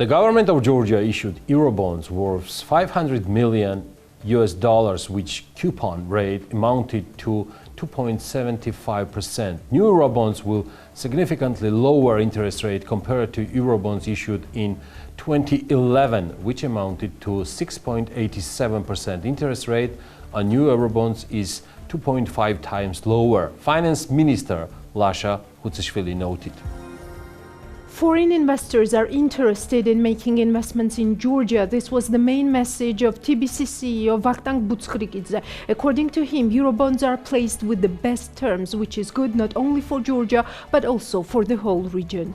The government of Georgia issued Eurobonds worth $500 million, which coupon rate amounted to 2.75%. New Eurobonds will significantly lower interest rate compared to Eurobonds issued in 2011, which amounted to 6.87%. Interest rate on new Eurobonds is 2.5 times lower, Finance Minister Lasha Hutsishvili noted. Foreign investors are interested in making investments in Georgia. This was the main message of TBC CEO Vakhtang Butskhrikidze. According to him, Eurobonds are placed with the best terms, which is good not only for Georgia, but also for the whole region.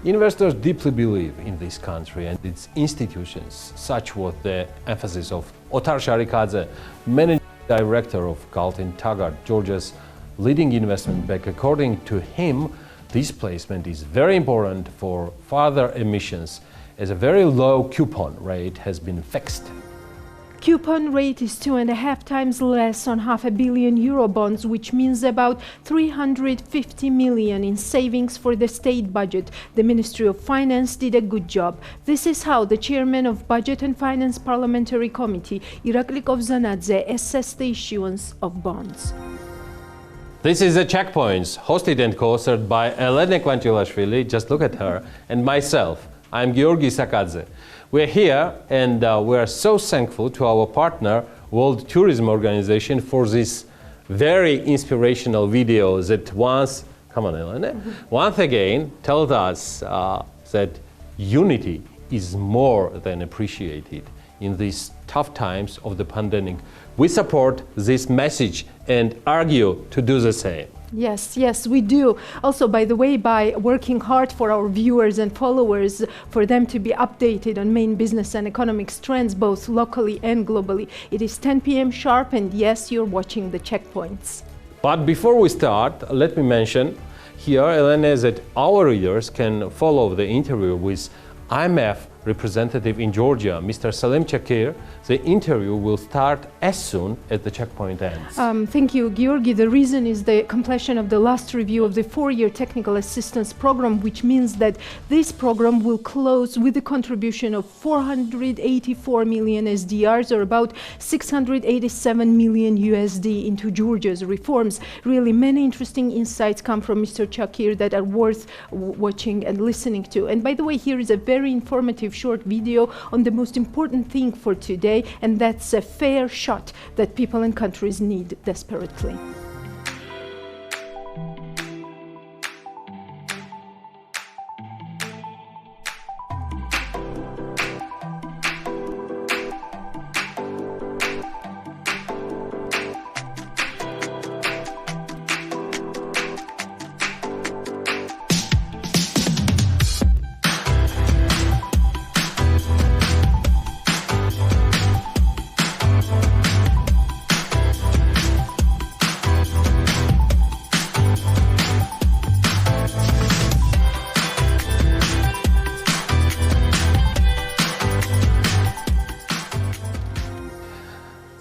Investors deeply believe in this country and its institutions. Such was the emphasis of Otar Sharikadze, managing director of Galton Taggart, Georgia's leading investment bank. According to him, this placement is very important for further emissions, as a very low coupon rate has been fixed. Coupon rate is 2.5 times less on €500 million Eurobonds, which means about 350 million in savings for the state budget. The Ministry of Finance did a good job. This is how the chairman of Budget and Finance Parliamentary Committee, Irakli Kovzanadze, assessed the issuance of bonds. This is the Checkpoints, hosted and co-authored by Elena Kvantilashvili, just look at her, and myself. I'm Georgi Sakadze. We're here and we are so thankful to our partner, World Tourism Organization, for this very inspirational video that once again told us that unity is more than appreciated in these tough times of the pandemic. We support this message and argue to do the same. Yes, we do. Also, by the way, by working hard for our viewers and followers, for them to be updated on main business and economic trends, both locally and globally. It is 10 p.m. sharp, and yes, you're watching the Checkpoints. But before we start, let me mention here, Elena, that our readers can follow the interview with IMF representative in Georgia, Mr. Salem Chakir. The interview will start as soon as the checkpoint ends. Thank you, Georgi. The reason is the completion of the last review of the 4-year technical assistance program, which means that this program will close with the contribution of 484 million SDRs, or about 687 million USD, into Georgia's reforms. Really, many interesting insights come from Mr. Chakir that are worth watching and listening to. And by the way, here is a very informative short video on the most important thing for today, and that's a fair shot that people and countries need desperately.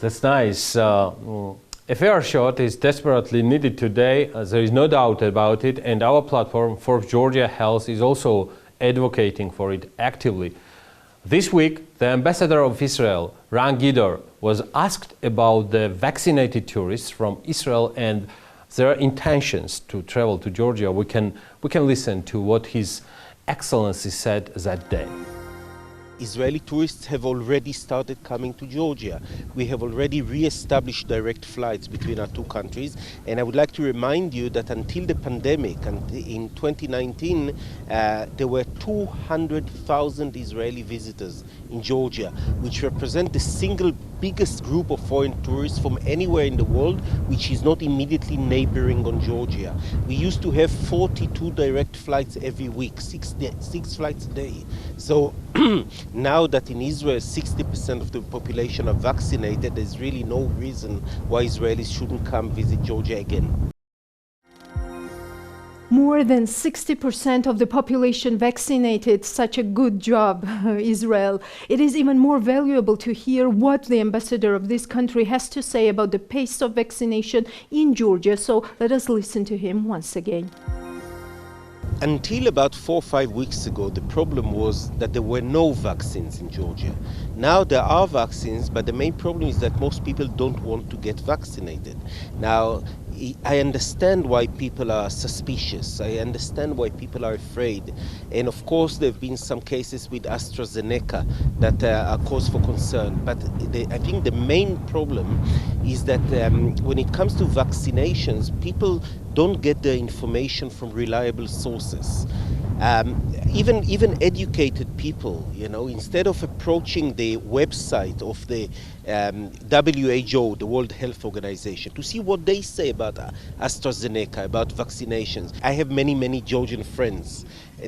That's nice. A fair shot is desperately needed today. There is no doubt about it, and our platform, Forbes Georgia Health, is also advocating for it actively. This week, the ambassador of Israel, Ran Gidor, was asked about the vaccinated tourists from Israel and their intentions to travel to Georgia. We can listen to what His Excellency said that day. Israeli tourists have already started coming to Georgia. We have already re-established direct flights between our two countries, and I would like to remind you that until the pandemic, and in 2019, there were 200,000 Israeli visitors in Georgia, which represent the single biggest group of foreign tourists from anywhere in the world which is not immediately neighboring on Georgia. We used to have 42 direct flights every week, six flights a day. So now that in Israel 60% of the population are vaccinated, there's really no reason why Israelis shouldn't come visit Georgia again. More than 60% of the population vaccinated. Such a good job, Israel. It is even more valuable to hear what the ambassador of this country has to say about the pace of vaccination in Georgia. So let us listen to him once again. Until about 4 or 5 weeks ago, the problem was that there were no vaccines in Georgia. Now there are vaccines, but the main problem is that most people don't want to get vaccinated. Now, I understand why people are suspicious. I understand why people are afraid. And of course, there have been some cases with AstraZeneca that are cause for concern. But I think the main problem is that when it comes to vaccinations, people don't get their information from reliable sources. Even educated people, instead of approaching the website of the WHO, the World Health Organization, to see what they say about AstraZeneca, about vaccinations. I have many Georgian friends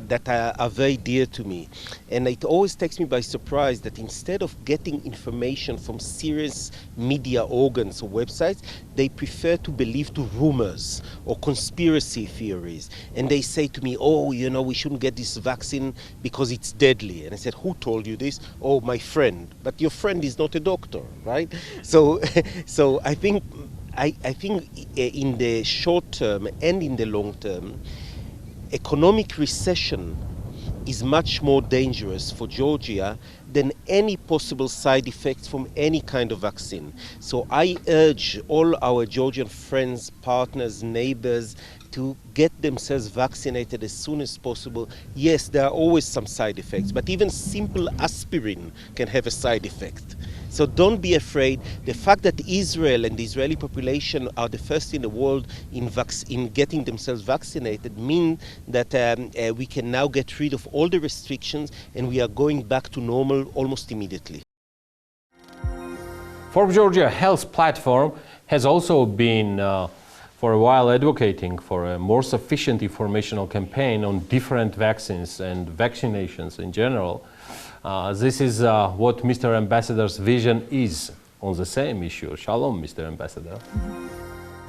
that are very dear to me. And it always takes me by surprise that instead of getting information from serious media organs or websites, they prefer to believe to rumors or conspiracy theories. And they say to me, we shouldn't get this vaccine because it's deadly. And I said, who told you this? Oh, my friend. But your friend is not a doctor, right? So I think in the short term and in the long term, economic recession is much more dangerous for Georgia than any possible side effects from any kind of vaccine. So I urge all our Georgian friends, partners, neighbors to get themselves vaccinated as soon as possible. Yes, there are always some side effects, but even simple aspirin can have a side effect. So don't be afraid. The fact that Israel and the Israeli population are the first in the world in getting themselves vaccinated mean that we can now get rid of all the restrictions and we are going back to normal almost immediately. Forbes Georgia Health Platform has also been for a while advocating for a more sufficient informational campaign on different vaccines and vaccinations in general. This is what Mr. Ambassador's vision is on the same issue. Shalom, Mr. Ambassador.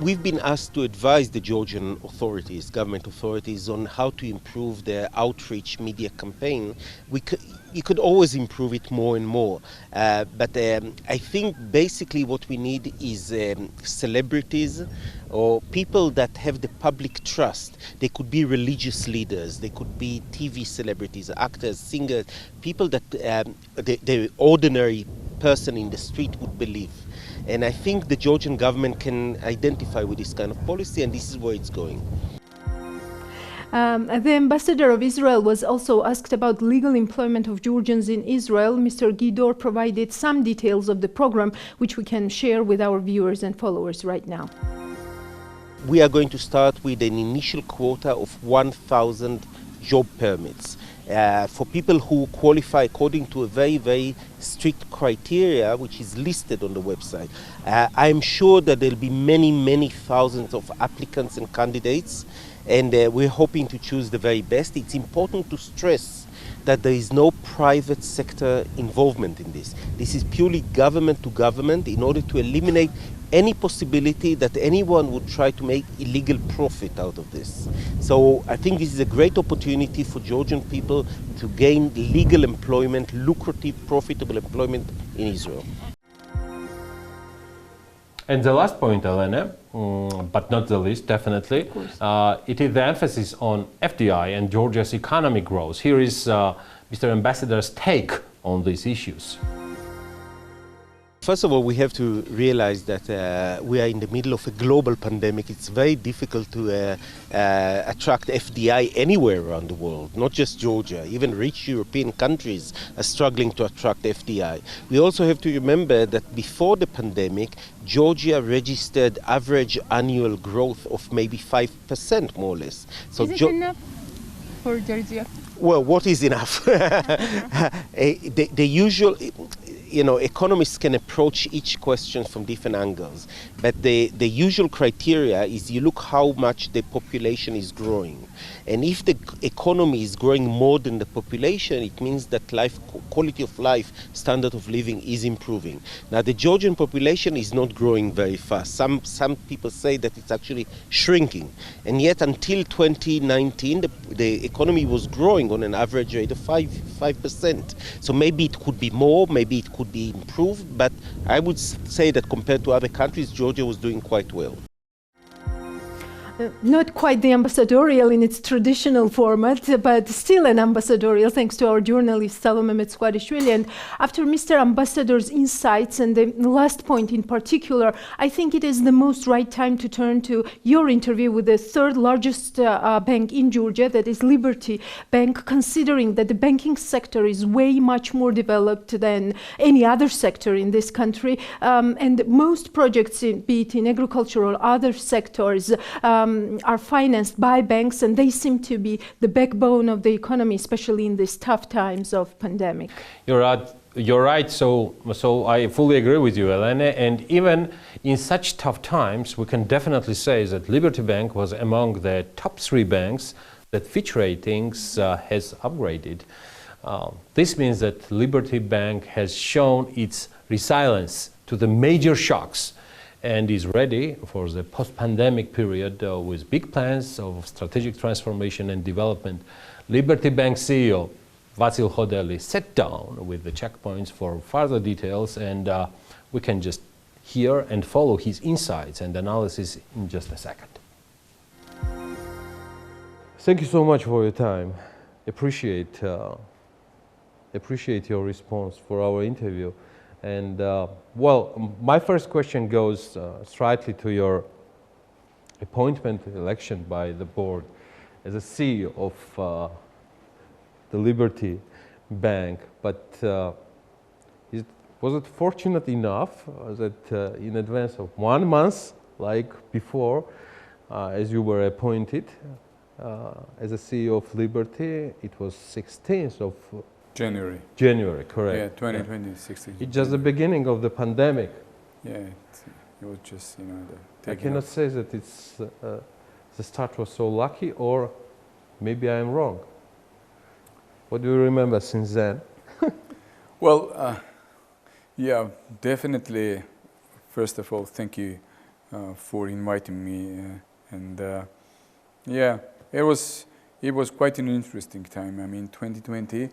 We've been asked to advise the Georgian authorities, government authorities, on how to improve their outreach media campaign. You could always improve it more and more. But I think basically what we need is celebrities or people that have the public trust. They could be religious leaders, they could be TV celebrities, actors, singers, people that the ordinary person in the street would believe. And I think the Georgian government can identify with this kind of policy, and this is where it's going. The ambassador of Israel was also asked about legal employment of Georgians in Israel. Mr. Gidor provided some details of the program, which we can share with our viewers and followers right now. We are going to start with an initial quota of 1,000 job permits for people who qualify according to a very strict criteria which is listed on the website. I'm sure that there'll be many thousands of applicants and candidates, and we're hoping to choose the very best. It's important to stress that there is no private sector involvement in this. This is purely government to government in order to eliminate any possibility that anyone would try to make illegal profit out of this. So I think this is a great opportunity for Georgian people to gain legal employment, lucrative, profitable employment in Israel. And the last point, Elena, but not the least, definitely, it is the emphasis on FDI and Georgia's economic growth. Here is Mr. Ambassador's take on these issues. First of all, we have to realize that we are in the middle of a global pandemic. It's very difficult to attract FDI anywhere around the world, not just Georgia. Even rich European countries are struggling to attract FDI. We also have to remember that before the pandemic, Georgia registered average annual growth of maybe 5%, more or less. So is it enough for Georgia? Well, what is enough? The usual... economists can approach each question from different angles, but the usual criteria is you look how much the population is growing. And if the economy is growing more than the population, it means that quality of life, standard of living is improving. Now, the Georgian population is not growing very fast. Some people say that it's actually shrinking. And yet, until 2019, the economy was growing on an average rate of 5%. So maybe it could be more, maybe it could be improved, but I would say that compared to other countries, Georgia was doing quite well. not quite the ambassadorial in its traditional format, but still an ambassadorial, thanks to our journalist Salome Metsquadishvili. And after Mr. Ambassador's insights and the last point in particular, I think it is the most right time to turn to your interview with the third largest bank in Georgia, that is Liberty Bank, considering that the banking sector is way much more developed than any other sector in this country. And most projects, be it in agriculture or other sectors, are financed by banks, and they seem to be the backbone of the economy, especially in these tough times of pandemic. You're right. So I fully agree with you, Elena. And even in such tough times, we can definitely say that Liberty Bank was among the top 3 banks that Fitch Ratings has upgraded. This means that Liberty Bank has shown its resilience to the major shocks and is ready for the post-pandemic period with big plans of strategic transformation and development. Liberty Bank CEO Vasil Hodeli sat down with the checkpoints for further details, and we can just hear and follow his insights and analysis in just a second. Thank you so much for your time. Appreciate your response for our interview. And well, my first question goes slightly to your appointment election by the board as a CEO of the Liberty Bank. But was it fortunate enough that in advance of 1 month, like before, as you were appointed as a CEO of Liberty, it was 16th of January, correct. Yeah, 2020, 16. It's just the beginning of the pandemic. Yeah, it was just, you know, I cannot say that it's the start was so lucky, or maybe I am wrong. What do you remember since then? Well, yeah, definitely. First of all, thank you for inviting me, and yeah, it was quite an interesting time. I mean, 2020.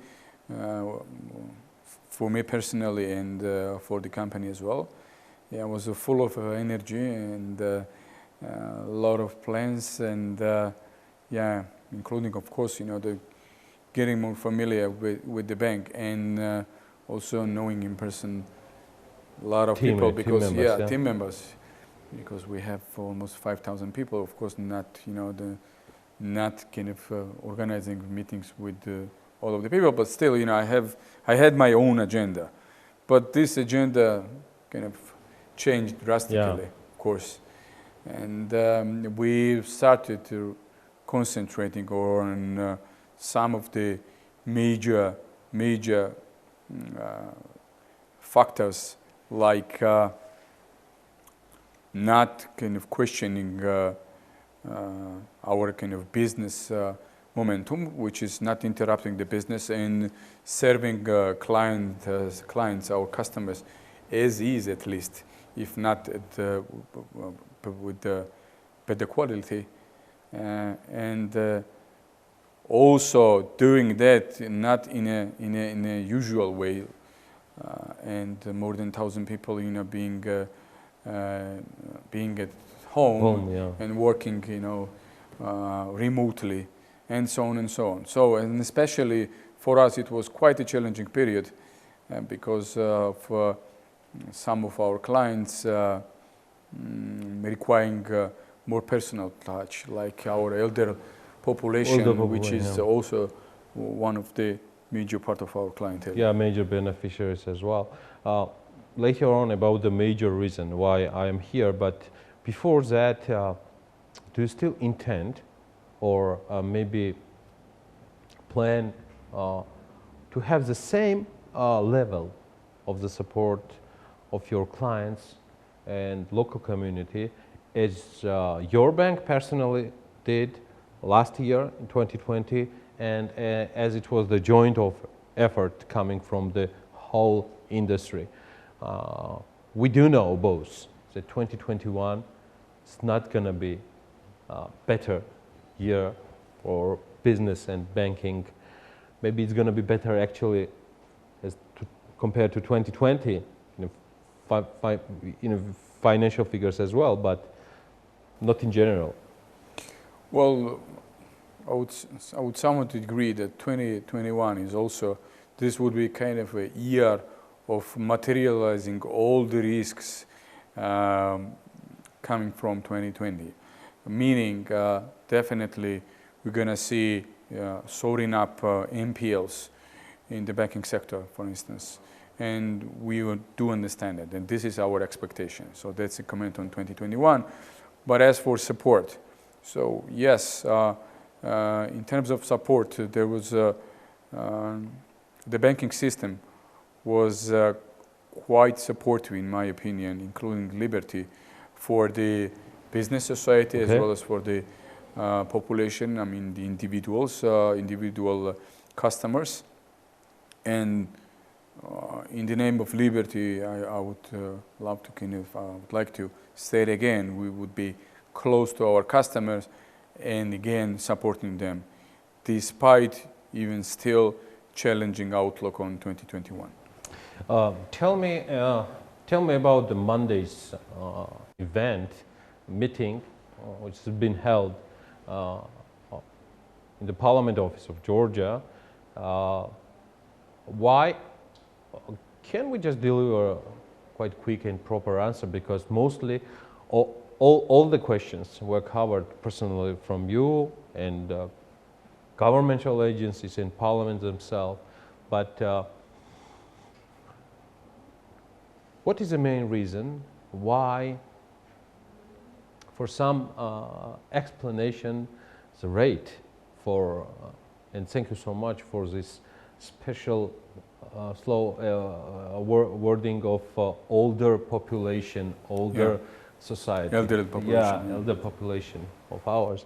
For me personally and for the company as well. Yeah, I was full of energy and a lot of plans, and yeah, including of course, you know, the getting more familiar with the bank, and also knowing in person a lot of people, because team members, because we have almost 5,000 people. Of course, not, you know, not kind of organizing meetings with all of the people, but still, you know, I had my own agenda, but this agenda kind of changed drastically, of course, and we started to concentrating on some of the major factors, like not kind of questioning our kind of business momentum, which is not interrupting the business, and serving clients, our customers, as is, at least, if not with better quality, and also doing that not in a usual way, and more than 1,000 people, you know, being at home and working, you know, remotely, and so on and so on. So, and especially for us, it was quite a challenging period because of some of our clients requiring more personal touch, like our elder population, which is also one of the major part of our clientele. Yeah, major beneficiaries as well. Later on about the major reason why I am here, but before that, do you still intend or maybe plan to have the same level of the support of your clients and local community as your bank personally did last year in 2020, and as it was the joint effort coming from the whole industry? We do know both that 2021 is not going to be better year for business and banking. Maybe it's going to be better actually compared to 2020 in financial figures as well, but not in general. Well, I would somewhat agree that 2021 is also, this would be kind of a year of materializing all the risks coming from 2020. Meaning, definitely, we're going to see soaring up NPLs in the banking sector, for instance. And we do understand it, and this is our expectation. So that's a comment on 2021. But as for support, so yes, in terms of support, there was the banking system was quite supportive, in my opinion, including Liberty, for the business society as well as for the population. I mean, the individuals, individual customers, and in the name of Liberty, I would love to would like to say it again. We would be close to our customers, and again supporting them, despite even still challenging outlook on 2021. Tell me about the Monday's event, meeting, which has been held in the Parliament office of Georgia. Why? Can we just deliver a quite quick and proper answer? Because mostly all the questions were covered personally from you and governmental agencies and Parliament themselves. But what is the main reason why, for some explanation, the rate for, and thank you so much for this special wording of older population, older society. Elderly population. Yeah, elder population of ours.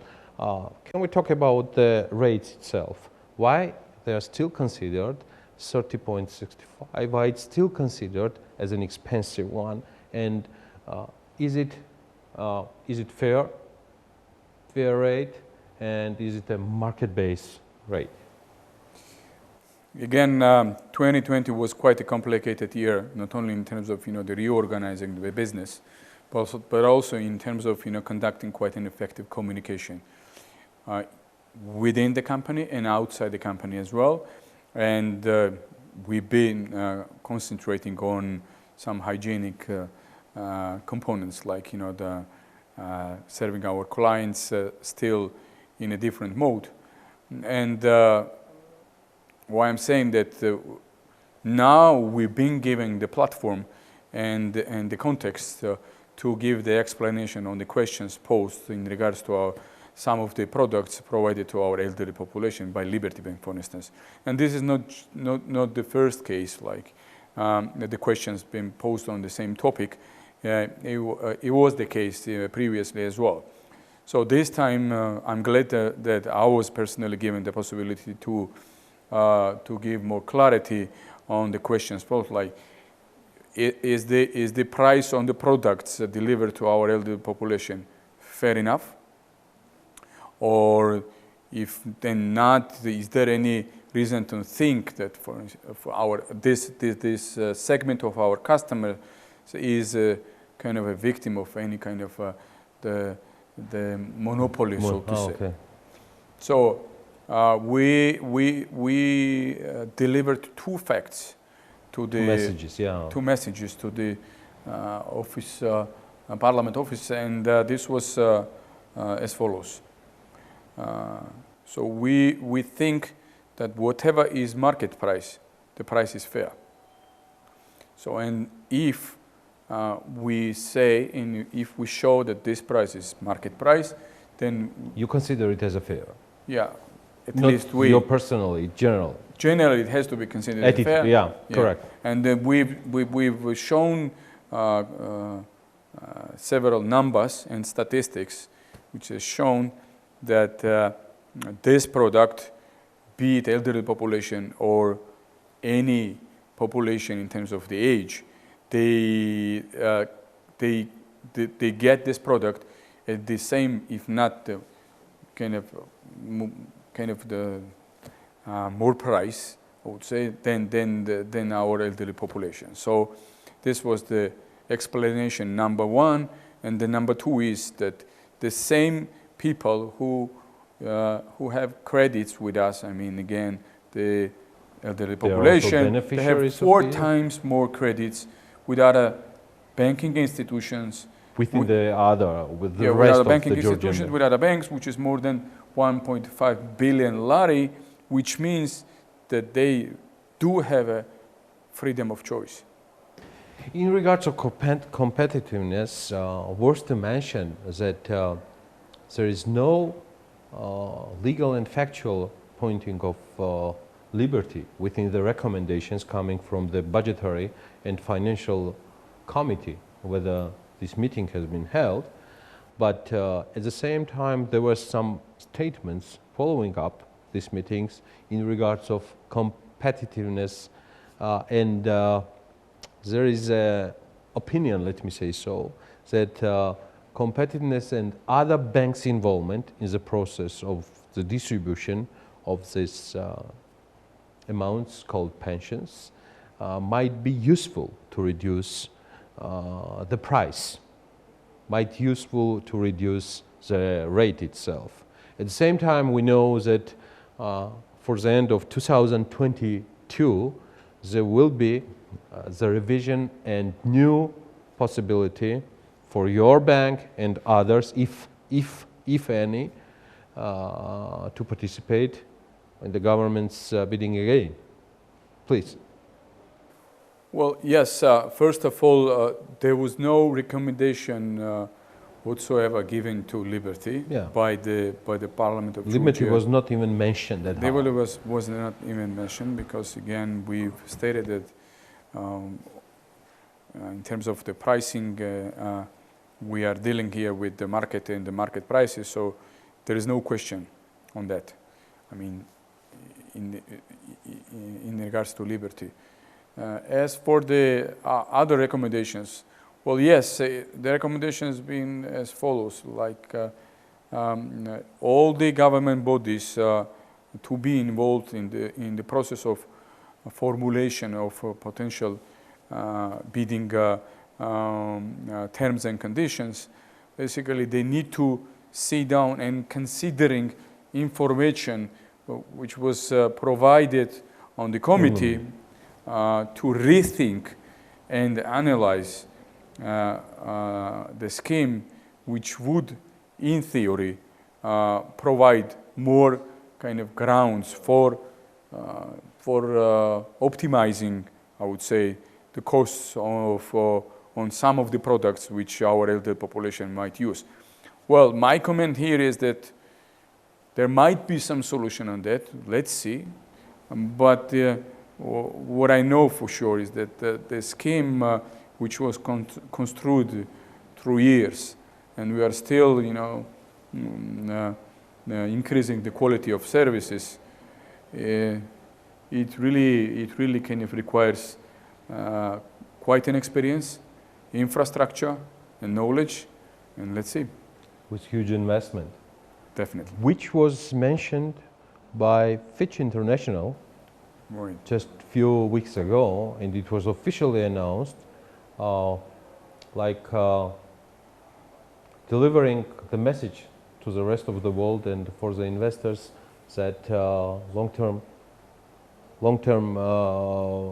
Can we talk about the rates itself? Why they are still considered 30.65? Why it's still considered as an expensive one? And is it fair rate? And is it a market-based rate? Again, 2020 was quite a complicated year, not only in terms of the reorganizing the business, but also in terms of conducting quite an effective communication within the company and outside the company as well. And we've been concentrating on some hygienic components, like the serving our clients still in a different mode. And why I'm saying that now we've been given the platform and the context to give the explanation on the questions posed in regards to some of the products provided to our elderly population by Liberty Bank, for instance. And this is not the first case, like the questions being posed on the same topic. It was the case previously as well. So this time, I'm glad that I was personally given the possibility to give more clarity on the questions posed, like is the price on the products delivered to our elderly population fair enough? Or if then not, is there any reason to think that for this segment of our customers is kind of a victim of any kind of the monopoly, so to say? Okay. So we delivered two facts to the two messages to the office, Parliament office, and this was as follows. So we think that whatever is market price, the price is fair. So, and if we say, if we show that this price is market price, then you consider it as a fair. Yeah, at Not least we. You personally, general. Generally, it has to be considered as fair. Yeah, correct. And we've shown several numbers and statistics, which has shown that this product, be it elderly population or any population in terms of the age, they get this product at the same, if not the kind of the more price, I would say, than our elderly population. So this was the explanation number one, and the number two is that the same people who have credits with us. I mean, again, the elderly population, they have 4 times more credits with other banking institutions. Within the other, with the with rest other of banking the Georgian institutions, banks. with other banks, which is more than 1.5 billion lari, which means that they do have a freedom of choice. In regards to competitiveness, worth to mention that there is no legal and factual pointing of liberty within the recommendations coming from the Budgetary and Financial Committee, whether this meeting has been held. But at the same time, there were some statements following up these meetings in regards of competitiveness, and there is an opinion, let me say so, that competitiveness and other banks' involvement in the process of the distribution of these amounts called pensions might be useful to reduce the price, might useful to reduce the rate itself. At the same time, we know that for the end of 2022, there will be the revision and new possibility for your bank and others, if any, to participate in the government's bidding again. Please. Well, yes. First of all, there was no recommendation whatsoever given to Liberty by the Parliament of Georgia. Liberty was not even mentioned at all. Liberty was not even mentioned because, again, we've stated that in terms of the pricing, we are dealing here with the market and the market prices, so there is no question on that. I mean, in regards to Liberty. As for the other recommendations, well, yes, the recommendations been as follows, like all the government bodies to be involved in the process of formulation of potential bidding terms and conditions. Basically, they need to sit down and considering information which was provided on the committee to rethink and analyze the scheme, which would, in theory, provide more kind of grounds for optimizing, I would say, the costs of on some of the products which our elderly population might use. Well, my comment here is that there might be some solution on that. Let's see. But what I know for sure is that the scheme which was construed through years, and we are still, increasing the quality of services, it really kind of requires quite an experience, infrastructure, and knowledge, and let's see. With huge investment. Definitely. Which was mentioned by Fitch International just a few weeks ago, and it was officially announced, delivering the message to the rest of the world and for the investors that long-term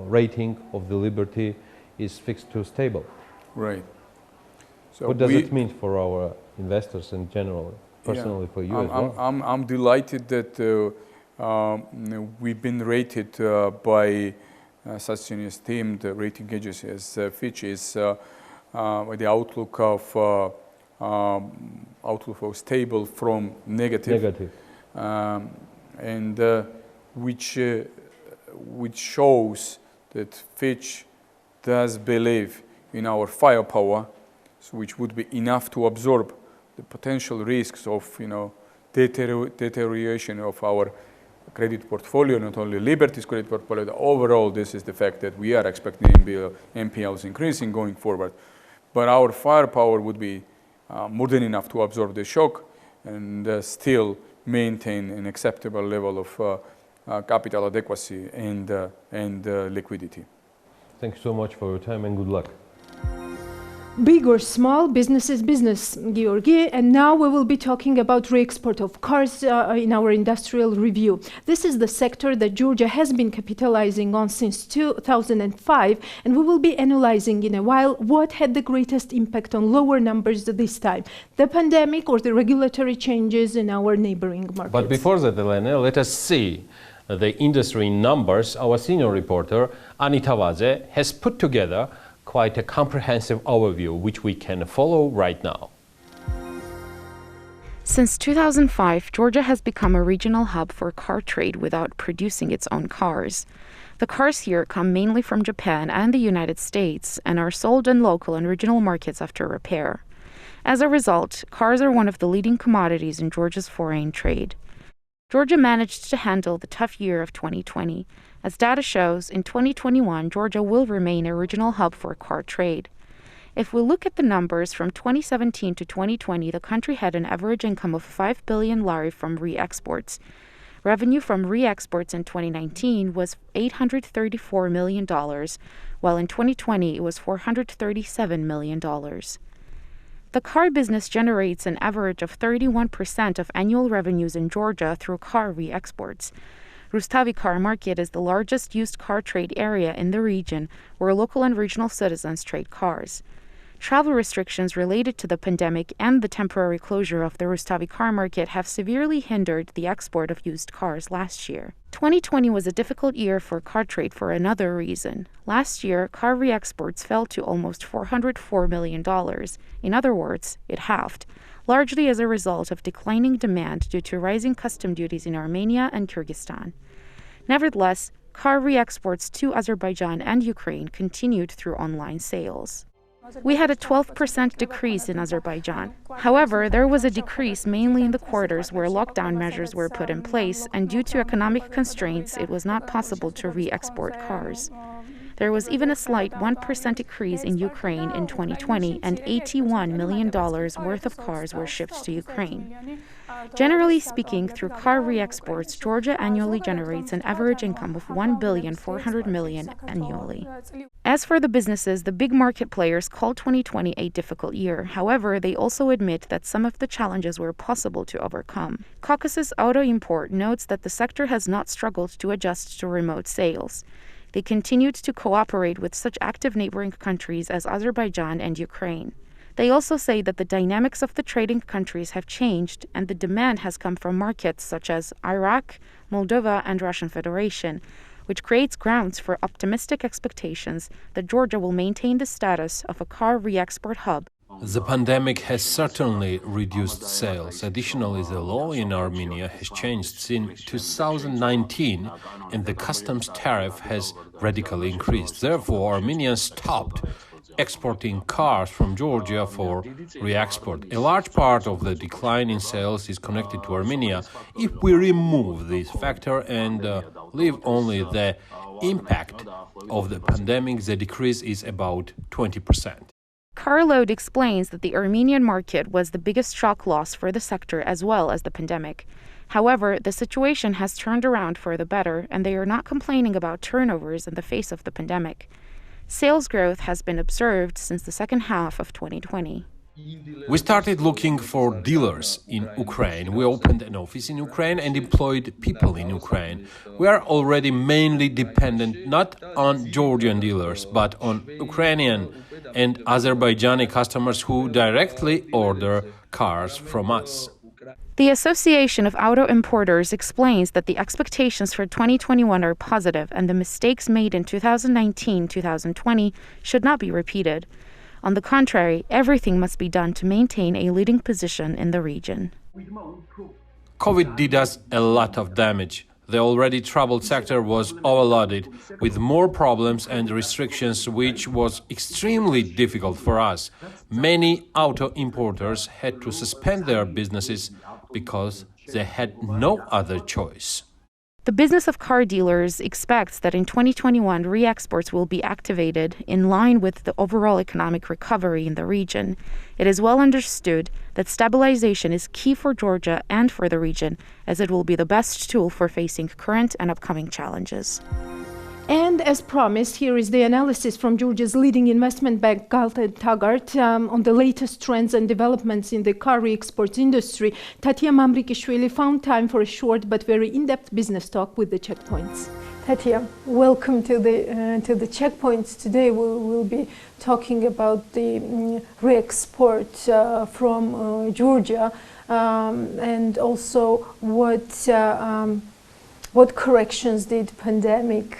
rating of the Liberty is fixed to stable. Right. So what does it mean for our investors in general, personally for you as well? I'm delighted that we've been rated by such an esteemed rating agency as Fitch is with the outlook of stable from negative. And which shows that Fitch does believe in our firepower, so which would be enough to absorb the potential risks of deterioration of our credit portfolio, not only Liberty's credit portfolio. Overall, this is the fact that we are expecting NPLs increasing going forward. But our firepower would be more than enough to absorb the shock and still maintain an acceptable level of capital adequacy and liquidity. Thank you so much for your time and good luck. Big or small, business is business, Georgi. And now we will be talking about re-export of cars in our industrial review. This is the sector that Georgia has been capitalizing on since 2005, and we will be analyzing in a while what had the greatest impact on lower numbers this time, the pandemic or the regulatory changes in our neighboring markets. But before that, Elena, let us see the industry numbers. Our senior reporter, Anita Vaze, has put together quite a comprehensive overview, which we can follow right now. Since 2005, Georgia has become a regional hub for car trade without producing its own cars. The cars here come mainly from Japan and the United States and are sold in local and regional markets after repair. As a result, cars are one of the leading commodities in Georgia's foreign trade. Georgia managed to handle the tough year of 2020. As data shows, in 2021, Georgia will remain a regional hub for car trade. If we look at the numbers from 2017 to 2020, the country had an average income of 5 billion lari from re-exports. Revenue from re-exports in 2019 was $834 million, while in 2020 it was $437 million. The car business generates an average of 31% of annual revenues in Georgia through car re-exports. Rustavi car market is the largest used car trade area in the region where local and regional citizens trade cars. Travel restrictions related to the pandemic and the temporary closure of the Rustavi car market have severely hindered the export of used cars last year. 2020 was a difficult year for car trade for another reason. Last year, car re-exports fell to almost $404 million. In other words, it halved, largely as a result of declining demand due to rising custom duties in Armenia and Kyrgyzstan. Nevertheless, car re-exports to Azerbaijan and Ukraine continued through online sales. We had a 12% decrease in Azerbaijan. However, there was a decrease mainly in the quarters where lockdown measures were put in place, and due to economic constraints, it was not possible to re-export cars. There was even a slight 1% decrease in Ukraine in 2020, and $81 million worth of cars were shipped to Ukraine. Generally speaking, through car re-exports, Georgia annually generates an average income of $1.4 billion annually. As for the businesses, the big market players call 2020 a difficult year. However, they also admit that some of the challenges were possible to overcome. Caucasus Auto Import notes that the sector has not struggled to adjust to remote sales. They continued to cooperate with such active neighboring countries as Azerbaijan and Ukraine. They also say that the dynamics of the trading countries have changed and the demand has come from markets such as Iraq, Moldova, and Russian Federation, which creates grounds for optimistic expectations that Georgia will maintain the status of a car re-export hub. The pandemic has certainly reduced sales. Additionally, the law in Armenia has changed since 2019 and the customs tariff has radically increased. Therefore, Armenians stopped exporting cars from Georgia for re-export. A large part of the decline in sales is connected to Armenia. If we remove this factor and leave only the impact of the pandemic, the decrease is about 20%. Carload explains that the Armenian market was the biggest shock loss for the sector as well as the pandemic. However, the situation has turned around for the better, and they are not complaining about turnovers in the face of the pandemic. Sales growth has been observed since the second half of 2020. We started looking for dealers in Ukraine. We opened an office in Ukraine and employed people in Ukraine. We are already mainly dependent not on Georgian dealers, but on Ukrainian and Azerbaijani customers who directly order cars from us. The Association of Auto Importers explains that the expectations for 2021 are positive and the mistakes made in 2019-2020 should not be repeated. On the contrary, everything must be done to maintain a leading position in the region. COVID did us a lot of damage. The already troubled sector was overloaded with more problems and restrictions, which was extremely difficult for us. Many auto importers had to suspend their businesses because they had no other choice. The business of car dealers expects that in 2021, re-exports will be activated in line with the overall economic recovery in the region. It is well understood that stabilization is key for Georgia and for the region, as it will be the best tool for facing current and upcoming challenges. And as promised, here is the analysis from Georgia's leading investment bank, Galt and Taggart, on the latest trends and developments in the car exports industry. Tatia Mamrikishvili found time for a short but very in-depth business talk with the Checkpoints. Tatia, welcome to the Checkpoints. Today we'll be talking about the re-export from Georgia and also what corrections did pandemic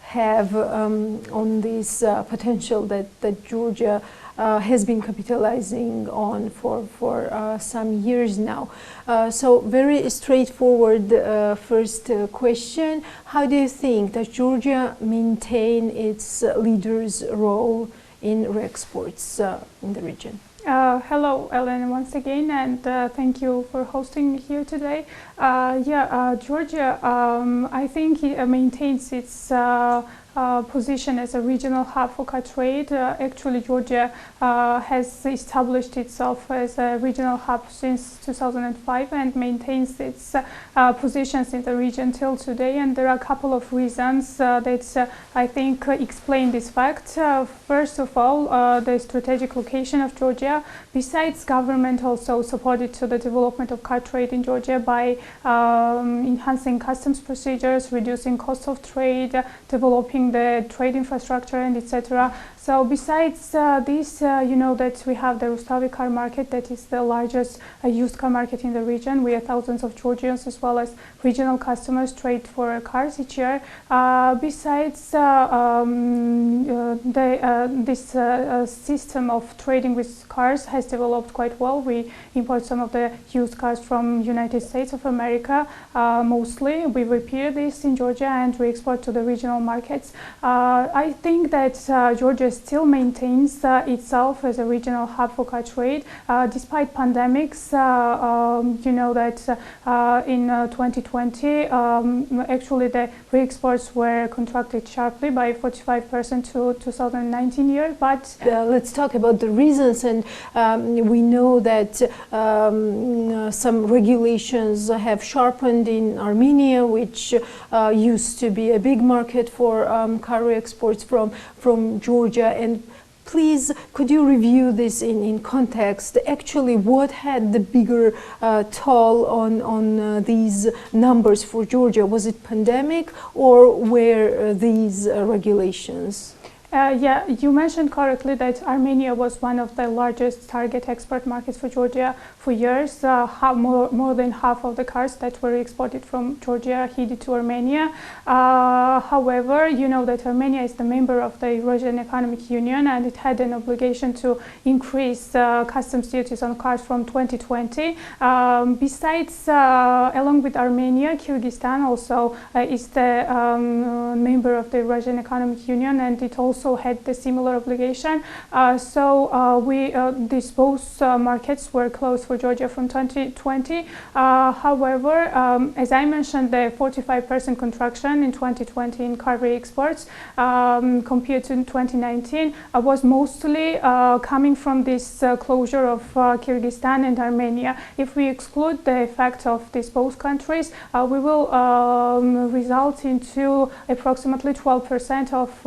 have on this potential that Georgia has been capitalizing on for some years now. So very straightforward first question. How do you think that Georgia maintain its leader's role in re-exports in the region? Hello, Ellen, once again, and thank you for hosting me here today. Georgia, I think it maintains its position as a regional hub for car trade. Actually, Georgia has established itself as a regional hub since 2005 and maintains its positions in the region till today. And there are a couple of reasons that I think explain this fact. First of all, the strategic location of Georgia. Besides, government also supported to the development of car trade in Georgia by enhancing customs procedures, reducing cost of trade, developing the trade infrastructure, and etc. So besides this, you know that we have the Rustavi car market, that is the largest used car market in the region. We have thousands of Georgians as well as regional customers trade for cars each year. Besides, this system of trading with cars has developed quite well. We import some of the used cars from United States of America, mostly. We repair this in Georgia and we export to the regional markets. I think that Georgia still maintains itself as a regional hub for car trade, despite pandemics. You know that in 2020, actually the re-exports were contracted sharply by 45% to 2019 year. But let's talk about the reasons, and we know that some regulations have sharpened in Armenia, which used to be a big market for car exports from Georgia. And please, could you review this in context? Actually, what had the bigger toll on these numbers for Georgia? Was it pandemic or were these regulations? Yeah, you mentioned correctly that Armenia was one of the largest target export markets for Georgia for years. More than half of the cars that were exported from Georgia headed to Armenia. However, you know that Armenia is the member of the Eurasian Economic Union and it had an obligation to increase customs duties on cars from 2020. Besides, along with Armenia, Kyrgyzstan also is the member of the Eurasian Economic Union, and it also had the similar obligation. These both markets were closed for Georgia from 2020. However, as I mentioned, the 45% contraction in 2020 in car exports compared to 2019 was mostly coming from this closure of Kyrgyzstan and Armenia. If we exclude the effect of these both countries, we will result into approximately 12% of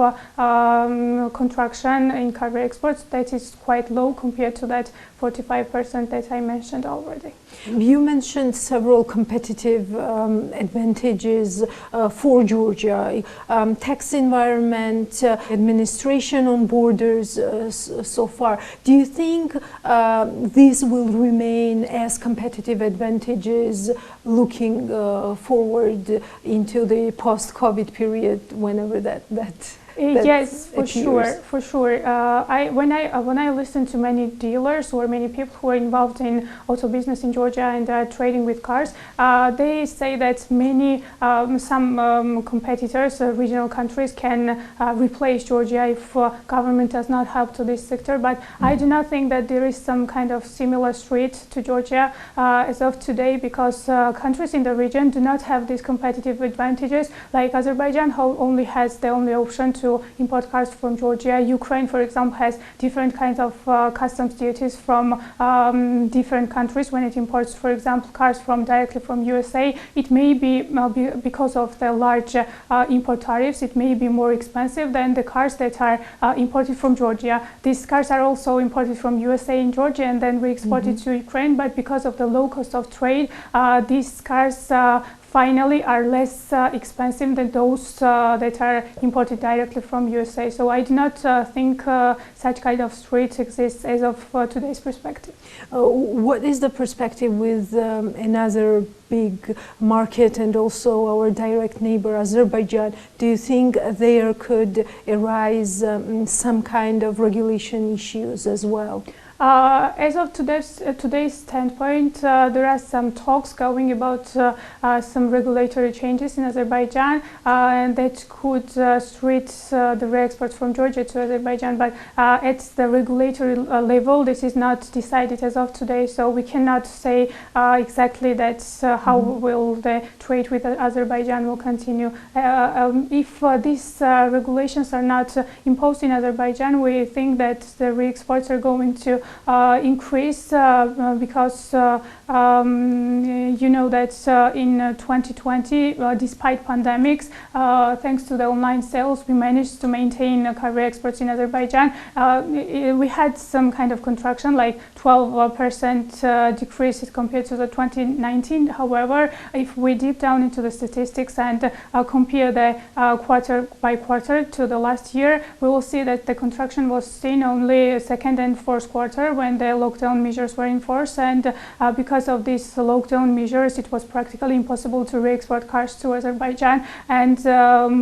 contraction in car exports. That is quite low compared to that 45% that I mentioned already. You mentioned several competitive advantages for Georgia, tax environment, administration on borders so far. Do you think these will remain as competitive advantages looking forward into the post-COVID period, whenever that yes, for appears? sure. When I listen to many dealers or many people who are involved in auto business in Georgia and trading with cars, they say that some competitors, regional countries, can replace Georgia if government does not help to this sector. But I do not think that there is some kind of similar threat to Georgia as of today, because countries in the region do not have these competitive advantages. Like Azerbaijan, who only has the only option to import cars from Georgia. Ukraine, for example, has different kinds of customs duties from different countries when it imports, for example, cars directly from USA. It may be because of the large import tariffs, it may be more expensive than the cars that are imported from Georgia. These cars are also imported from USA in Georgia and then re-exported to Ukraine, but because of the low cost of trade, these cars finally are less expensive than those that are imported directly from USA. So I do not think such kind of threat exists as of today's perspective. What is the perspective with another big market and also our direct neighbor Azerbaijan? Do you think there could arise some kind of regulation issues as well? As of today's standpoint, there are some talks going about some regulatory changes in Azerbaijan and that could restrict the re-exports from Georgia to Azerbaijan. But at the regulatory level, this is not decided as of today, so we cannot say exactly that how will the trade with Azerbaijan will continue. If these regulations are not imposed in Azerbaijan, we think that the re-exports are going to increase because you know that in 2020, despite pandemics, thanks to the online sales, we managed to maintain car re-exports in Azerbaijan. We had some kind of contraction, like 12% decrease compared to the 2019. However, if we deep down into the statistics and compare the quarter by quarter to the last year, we will see that the contraction was seen only second and fourth quarter when the lockdown measures were in force, and because of these lockdown measures, it was practically impossible to re-export cars to Azerbaijan. And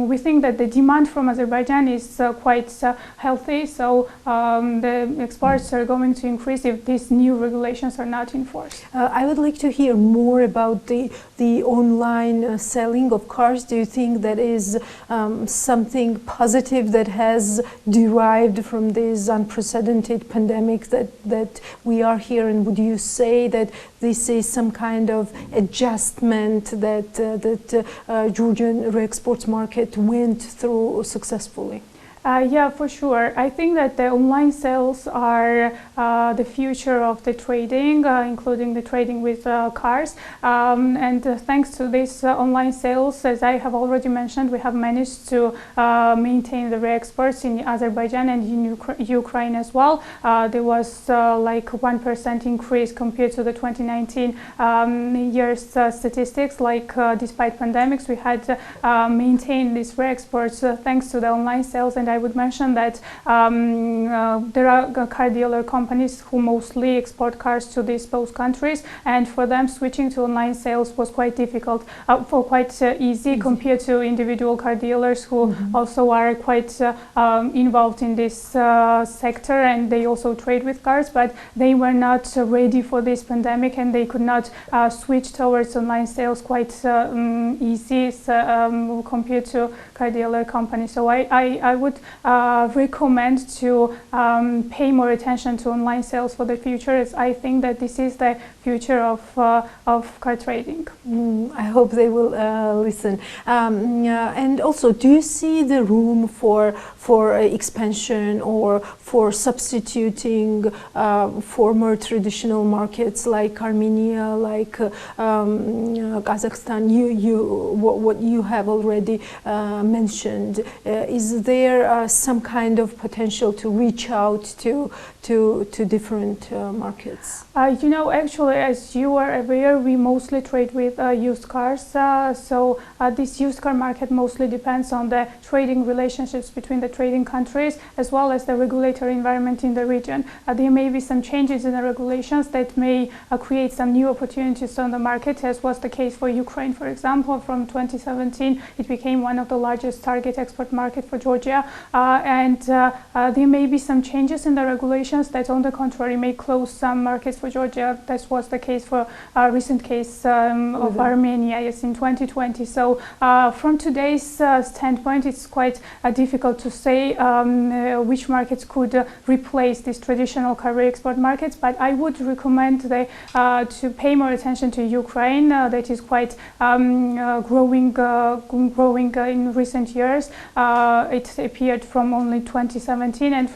we think that the demand from Azerbaijan is quite healthy, so the exports are going to increase if these new regulations are not enforced. I would like to hear more about the online selling of cars. Do you think that is something positive that has derived from this unprecedented pandemic that we are here, and would you say that this is some kind of adjustment that Georgian re-exports market went through successfully? Yeah, for sure. I think that the online sales are the future of the trading, including the trading with cars. And thanks to these online sales, as I have already mentioned, we have managed to maintain the re-exports in Azerbaijan and in Ukraine as well. There was like 1% increase compared to the 2019 year's statistics. Like despite pandemics, we had maintained these re-exports thanks to the online sales. And I would mention that there are car dealer companies who mostly export cars to these both countries, and for them switching to online sales was quite difficult, quite easy compared to individual car dealers who also are quite involved in this sector, and they also trade with cars, but they were not ready for this pandemic and they could not switch towards online sales quite easy compared to car dealer companies. So I would recommend to pay more attention to online sales for the future, as I think that this is the future of car trading. I hope they will listen. And also, do you see the room for expansion or for substituting former traditional markets like Armenia, like Kazakhstan? What you have already mentioned. Is there some kind of potential to reach out to different markets? You know, actually, as you are aware, we mostly trade with used cars. So this used car market mostly depends on the trading relationships between the trading countries as well as the regulatory environment in the region. There may be some changes in the regulations that may create some new opportunities on the market, as was the case for Ukraine, for example. From 2017, it became one of the largest target export market for Georgia. And there may be some changes in the regulations that, on the contrary, may close some markets for Georgia. This was was the case for recent case of Armenia, yes, in 2020. So from today's standpoint, it's quite difficult to say which markets could replace these traditional car re-export markets. But I would recommend to pay more attention to Ukraine. That is quite growing in recent years. It appeared from only 2017, and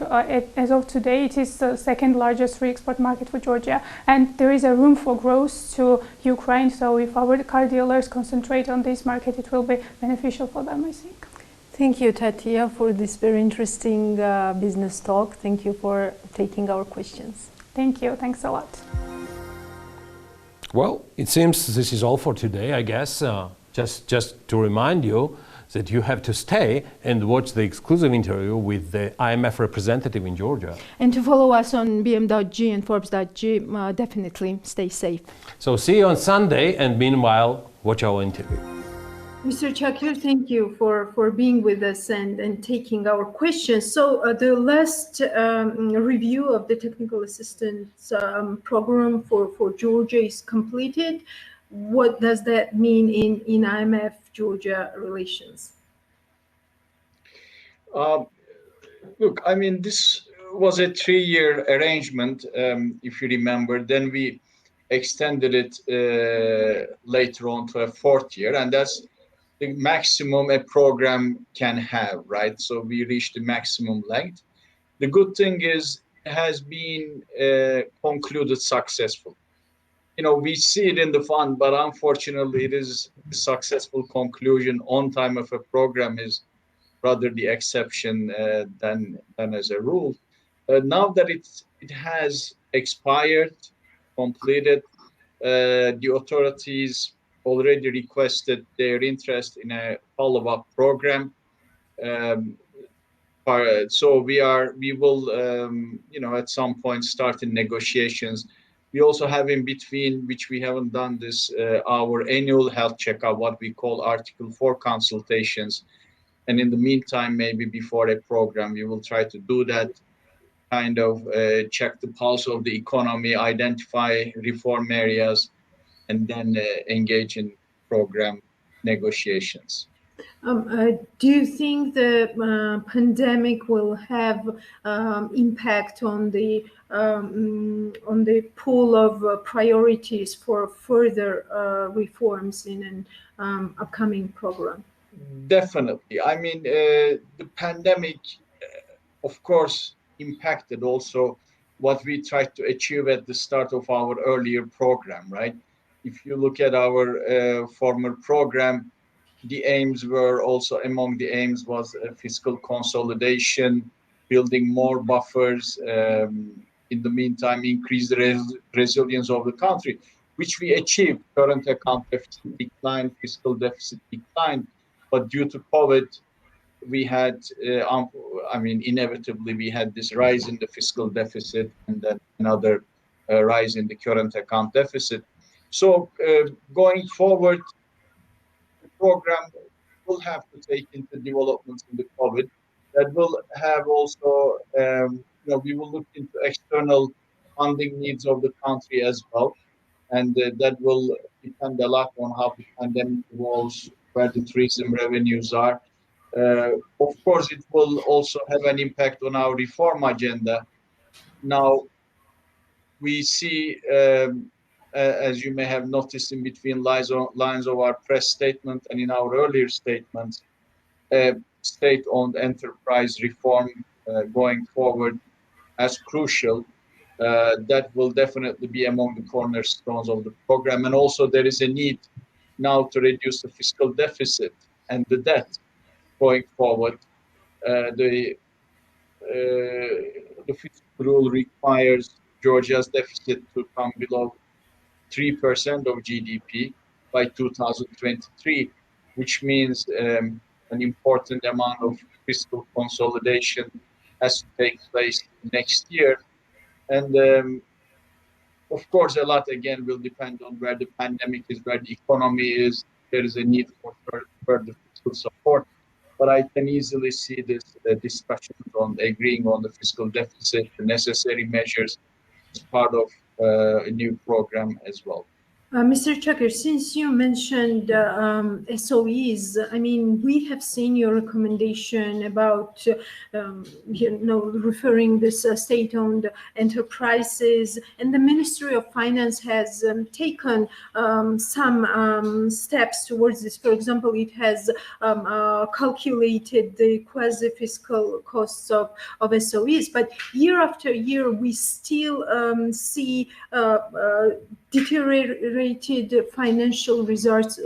as of today, it is the second largest re-export market for Georgia. And there is a room for growth to Ukraine. So if our car dealers concentrate on this market, it will be beneficial for them, I think. Thank you, Tatia, for this very interesting business talk. Thank you for taking our questions. Thank you. Thanks a lot. Well, it seems this is all for today, I guess. Just to remind you that you have to stay and watch the exclusive interview with the IMF representative in Georgia. And to follow us on bm.g and forbes.g, definitely stay safe. So see you on Sunday, and meanwhile, watch our interview. Mr. Chakir, thank you for being with us and taking our questions. So the last review of the technical assistance program for Georgia is completed. What does that mean in IMF-Georgia relations? Look, I mean, this was a 3-year arrangement, if you remember. Then we extended it later on to a 4th year, and that's the maximum a program can have, right? So we reached the maximum length. The good thing is it has been concluded successfully. You know, we see it in the fund, but unfortunately, it is a successful conclusion on time of a program is rather the exception than as a rule. Now that it has expired, completed, the authorities already requested their interest in a follow-up program. So we will, at some point start in negotiations. We also have in between, which we haven't done this, our annual health checkup, what we call Article 4 consultations. And in the meantime, maybe before a program, we will try to do that, kind of check the pulse of the economy, identify reform areas, and then engage in program negotiations. Do you think the pandemic will have impact on the pool of priorities for further reforms in an upcoming program? Definitely. I mean, the pandemic, of course, impacted also what we tried to achieve at the start of our earlier program, right? If you look at our former program, the aims were also, among the aims was fiscal consolidation, building more buffers, in the meantime, increase the resilience of the country, which we achieved. Current account deficit declined, fiscal deficit declined, but due to COVID, we had, inevitably, we had this rise in the fiscal deficit and then another rise in the current account deficit. So going forward, the program will have to take into developments in the COVID. That will have also, we will look into external funding needs of the country as well. And that will depend a lot on how the pandemic evolves, where the tourism revenues are. Of course, it will also have an impact on our reform agenda. Now, we see, as you may have noticed in between lines of our press statement and in our earlier statements, state-owned enterprise reform going forward as crucial. That will definitely be among the cornerstones of the program. And also there is a need now to reduce the fiscal deficit and the debt going forward. The fiscal rule requires Georgia's deficit to come below 3% of GDP by 2023, which means an important amount of fiscal consolidation has to take place next year. And of course, a lot again will depend on where the pandemic is, where the economy is. There is a need for further fiscal support. But I can easily see this discussion on agreeing on the fiscal deficit, the necessary measures as part of new program as well. Mr. Chakir, since you mentioned SOEs, I mean, we have seen your recommendation about, referring this state-owned enterprises, and the Ministry of Finance has taken some steps towards this. For example, it has calculated the quasi-fiscal costs of SOEs, but year after year, we still see deteriorated financial results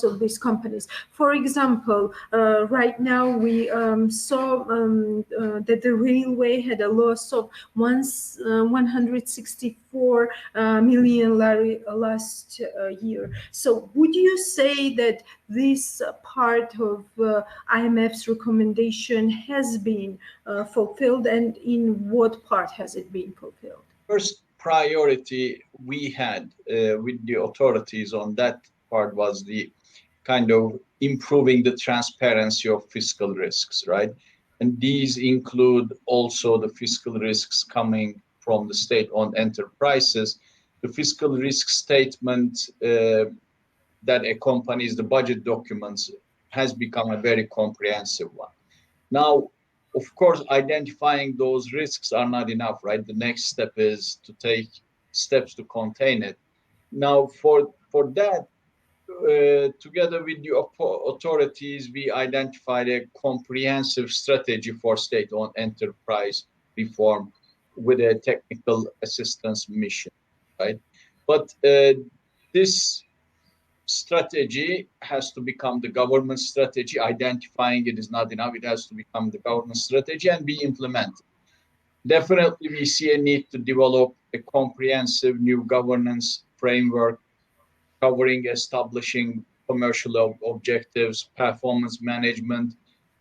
of these companies. For example, right now we saw that the railway had a loss of 164 million lari last year. So would you say that this part of IMF's recommendation has been fulfilled, and in what part has it been fulfilled? First priority we had with the authorities on that part was the kind of improving the transparency of fiscal risks, right? And these include also the fiscal risks coming from the state-owned enterprises. The fiscal risk statement that accompanies the budget documents has become a very comprehensive one. Now, of course, identifying those risks are not enough, right? The next step is to take steps to contain it. Now, for that, together with the authorities, we identified a comprehensive strategy for state-owned enterprise reform with a technical assistance mission, right? But this strategy has to become the government strategy. Identifying it is not enough. It has to become the government strategy and be implemented. Definitely, we see a need to develop a comprehensive new governance framework covering establishing commercial objectives, performance management,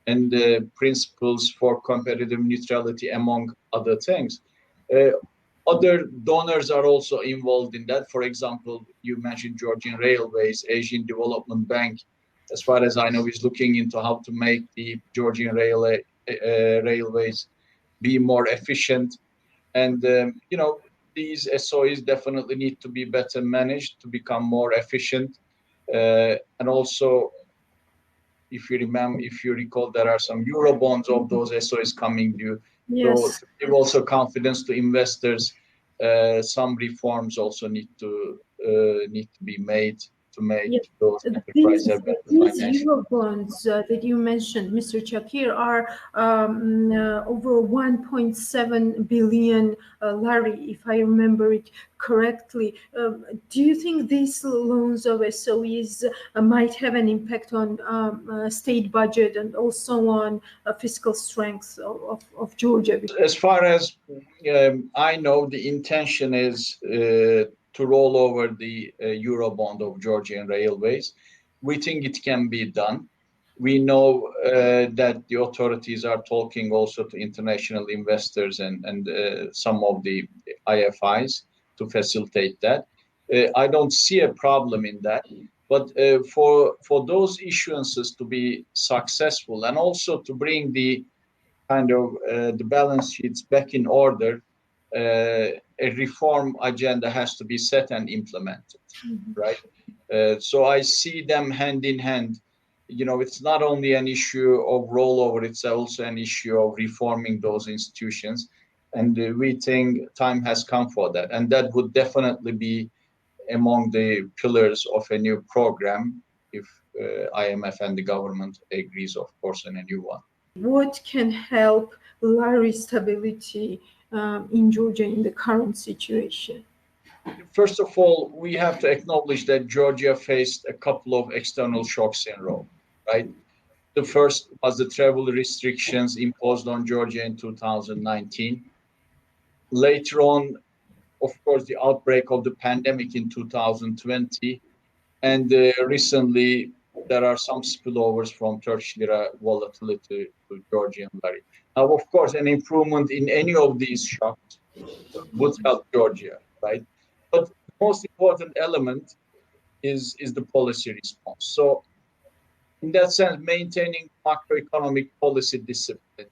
and principles for competitive neutrality, among other things. Other donors are also involved in that. For example, you mentioned Georgian Railways, Asian Development Bank, as far as I know, is looking into how to make the Georgian railways be more efficient. And, these SOEs definitely need to be better managed to become more efficient. And also, if you recall, there are some Eurobonds of those SOEs coming due. Yes. So to give also confidence to investors, some reforms also need to be made to make those enterprises have better financial. These Eurobonds that you mentioned, Mr. Chakir, are over 1.7 billion lari, if I remember it correctly. Do you think these loans of SOEs might have an impact on state budget and also on fiscal strength of Georgia? As far as I know, the intention is to roll over the Eurobond of Georgian Railways. We think it can be done. We know that the authorities are talking also to international investors and some of the IFIs to facilitate that. I don't see a problem in that. But for those issuances to be successful and also to bring the kind of the balance sheets back in order, a reform agenda has to be set and implemented, right? So I see them hand in hand. It's not only an issue of rollover, it's also an issue of reforming those institutions. And we think time has come for that. And that would definitely be among the pillars of a new program if IMF and the government agrees, of course, on a new one. What can help lari stability in Georgia in the current situation? First of all, we have to acknowledge that Georgia faced a couple of external shocks in a row, right? The first was the travel restrictions imposed on Georgia in 2019. Later on, of course, the outbreak of the pandemic in 2020. And recently, there are some spillovers from Turkish lira volatility to Georgian lari. Now, of course, an improvement in any of these shocks would help Georgia, right? But the most important element is the policy response. So in that sense, maintaining macroeconomic policy discipline,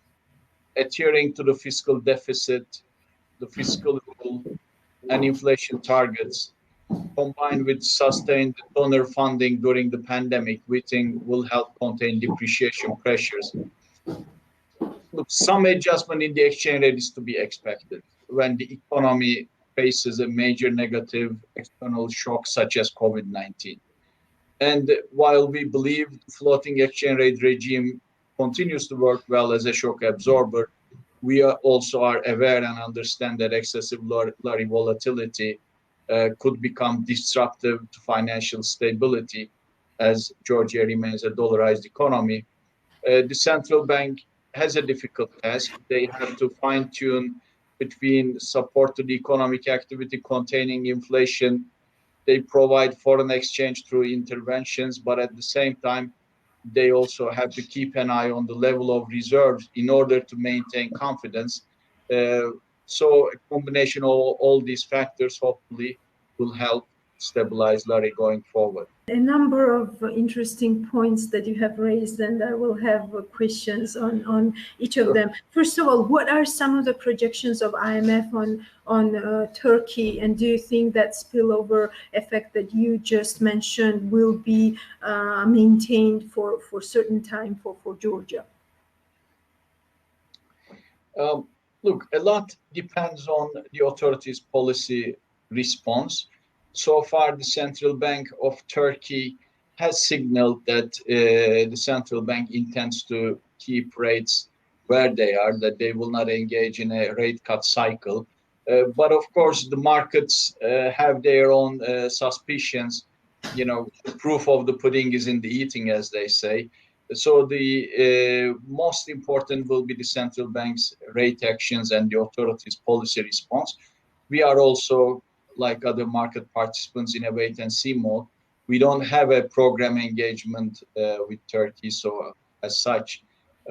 adhering to the fiscal deficit, the fiscal rule, and inflation targets, combined with sustained donor funding during the pandemic, we think will help contain depreciation pressures. Look, some adjustment in the exchange rate is to be expected when the economy faces a major negative external shock such as COVID-19. And while we believe the floating exchange rate regime continues to work well as a shock absorber, we are also aware and understand that excessive lari volatility could become disruptive to financial stability as Georgia remains a dollarized economy. The central bank has a difficult task. They have to fine-tune between support to the economic activity containing inflation. They provide foreign exchange through interventions, but at the same time, they also have to keep an eye on the level of reserves in order to maintain confidence. So a combination of all these factors hopefully will help stabilize lari going forward. A number of interesting points that you have raised, and I will have questions on each of them. First of all, what are some of the projections of IMF on Turkey, and do you think that spillover effect that you just mentioned will be maintained for certain time for Georgia? Look, a lot depends on the authorities' policy response. So far, the Central Bank of Turkey has signaled that the central bank intends to keep rates where they are, that they will not engage in a rate cut cycle. But of course, the markets have their own suspicions. You know, the proof of the pudding is in the eating, as they say. So the most important will be the central bank's rate actions and the authorities' policy response. We are also, like other market participants, in a wait and see mode. We don't have a program engagement with Turkey, so as such,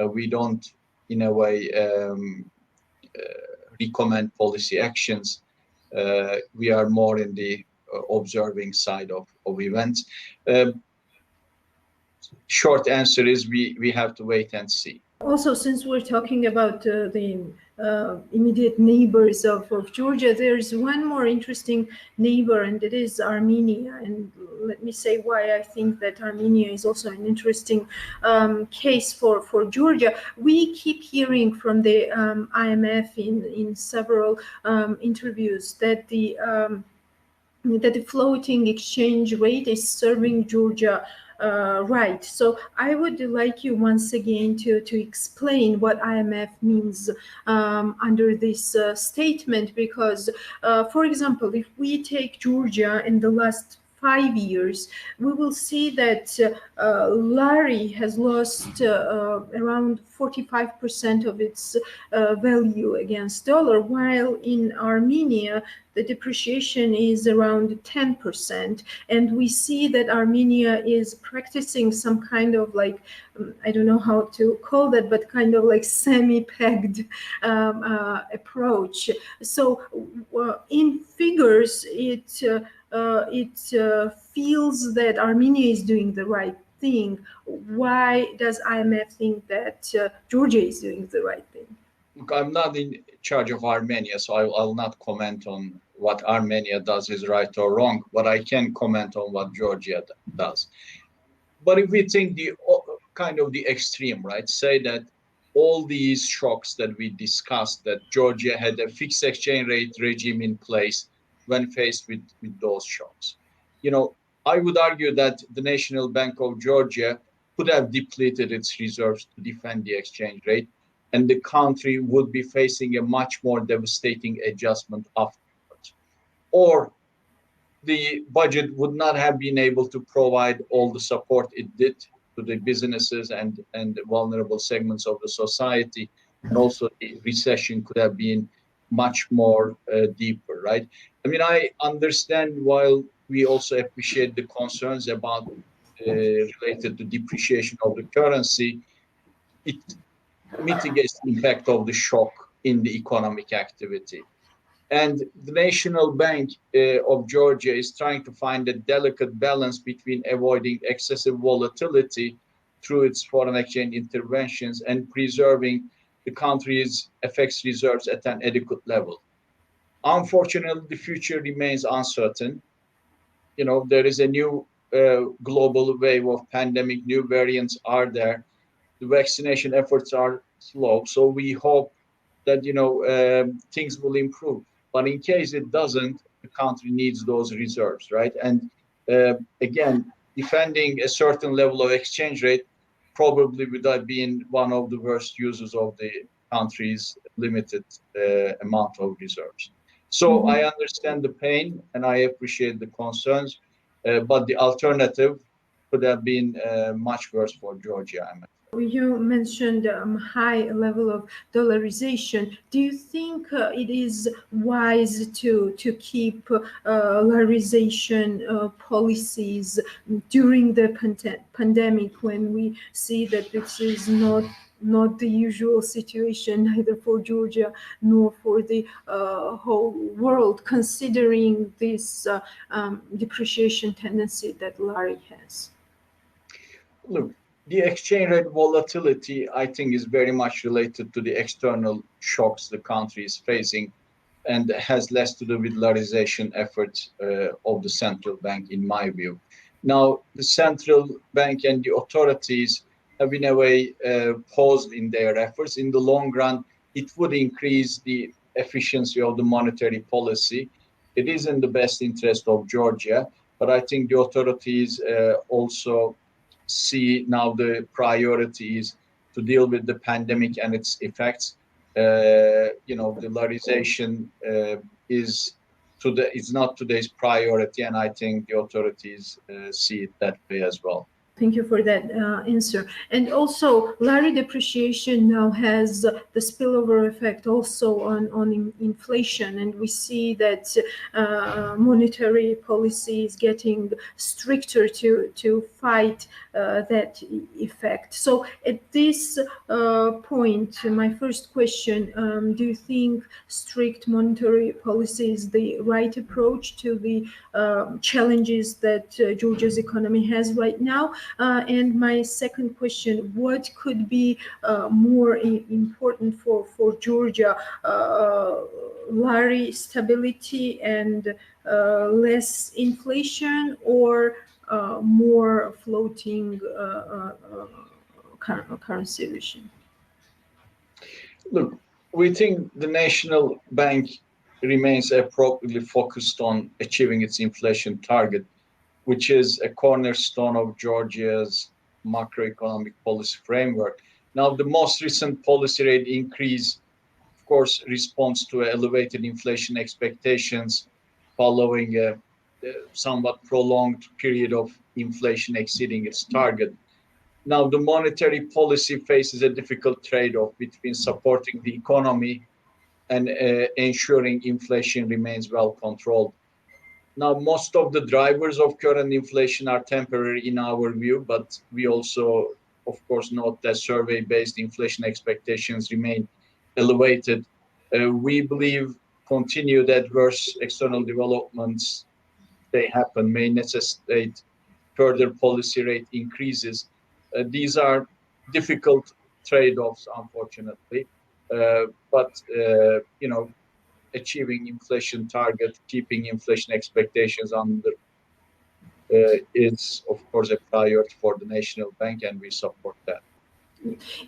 we don't, in a way, recommend policy actions. We are more in the observing side of events. Short answer is we have to wait and see. Also, since we're talking about the immediate neighbors of Georgia, there's one more interesting neighbor, and it is Armenia. And let me say why I think that Armenia is also an interesting case for Georgia. We keep hearing from the IMF in several interviews that the floating exchange rate is serving Georgia right. So I would like you once again to explain what IMF means under this statement, because, for example, if we take Georgia in the last 5 years, we will see that lari has lost around 45% of its value against dollar, while in Armenia, the depreciation is around 10%. And we see that Armenia is practicing some kind of like, I don't know how to call that, but kind of like semi-pegged approach. So in figures, it feels that Armenia is doing the right thing. Why does IMF think that Georgia is doing the right thing? Look, I'm not in charge of Armenia, so I'll not comment on what Armenia does is right or wrong, but I can comment on what Georgia does. But if we think the kind of the extreme, right, say that all these shocks that we discussed, that Georgia had a fixed exchange rate regime in place when faced with those shocks. You know, I would argue that the National Bank of Georgia could have depleted its reserves to defend the exchange rate, and the country would be facing a much more devastating adjustment afterwards. Or the budget would not have been able to provide all the support it did to the businesses and the vulnerable segments of the society. And also the recession could have been much more deeper, right? I mean, I understand, while we also appreciate the concerns about related to depreciation of the currency, it mitigates the impact of the shock in the economic activity. And the National Bank of Georgia is trying to find a delicate balance between avoiding excessive volatility through its foreign exchange interventions and preserving the country's FX reserves at an adequate level. Unfortunately, the future remains uncertain. There is a new global wave of pandemic, new variants are there. The vaccination efforts are slow, so we hope that things will improve. But in case it doesn't, the country needs those reserves, right? And again, defending a certain level of exchange rate probably would have been one of the worst uses of the country's limited amount of reserves. So I understand the pain and I appreciate the concerns, but the alternative could have been much worse for Georgia. You mentioned high level of dollarization. Do you think it is wise to keep dollarization policies during the pandemic, when we see that this is not the usual situation, neither for Georgia nor for the whole world, considering this depreciation tendency that lari has? Look, the exchange rate volatility, I think, is very much related to the external shocks the country is facing, and has less to do with dollarization efforts of the central bank, in my view. Now, the central bank and the authorities have, in a way, paused in their efforts. In the long run, it would increase the efficiency of the monetary policy. It is in the best interest of Georgia, but I think the authorities also see now the priorities to deal with the pandemic and its effects. The dollarization is not today's priority, and I think the authorities see it that way as well. Thank you for that answer. And also, lari depreciation now has the spillover effect also on inflation, and we see that monetary policy is getting stricter to fight that effect. So at this point, my first question, do you think strict monetary policy is the right approach to the challenges that Georgia's economy has right now? And my second question, what could be more important for Georgia, lari stability and less inflation, or more floating currency regime? Look, we think the National Bank remains appropriately focused on achieving its inflation target, which is a cornerstone of Georgia's macroeconomic policy framework. Now, the most recent policy rate increase, of course, responds to elevated inflation expectations following a somewhat prolonged period of inflation exceeding its target. Now, the monetary policy faces a difficult trade-off between supporting the economy and ensuring inflation remains well controlled. Now, most of the drivers of current inflation are temporary in our view, but we also, of course, note that survey-based inflation expectations remain elevated. We believe continued adverse external developments, they happen, may necessitate further policy rate increases. These are difficult trade-offs, unfortunately, but achieving inflation target, keeping inflation expectations under is, of course, a priority for the National Bank, and we support that.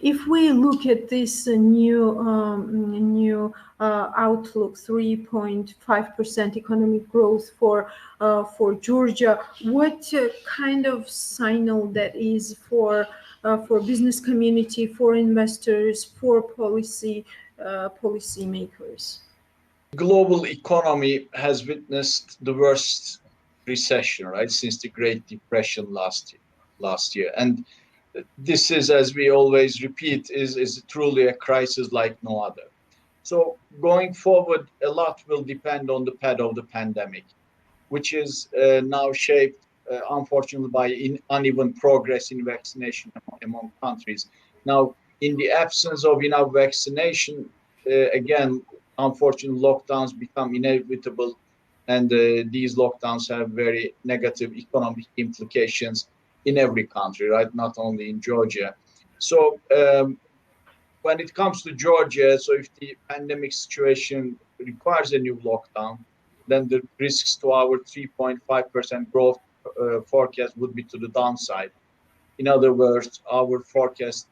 If we look at this new outlook, 3.5% economic growth for Georgia, what kind of signal that is for business community, for investors, for policymakers? Global economy has witnessed the worst recession, right, since the Great Depression last year. And this is, as we always repeat, is truly a crisis like no other. So going forward, a lot will depend on the path of the pandemic, which is now shaped, unfortunately, by uneven progress in vaccination among countries. Now, in the absence of enough vaccination, again, unfortunately, lockdowns become inevitable, and these lockdowns have very negative economic implications in every country, right? Not only in Georgia. So when it comes to Georgia, so if the pandemic situation requires a new lockdown, then the risks to our 3.5% growth forecast would be to the downside. In other words, our forecast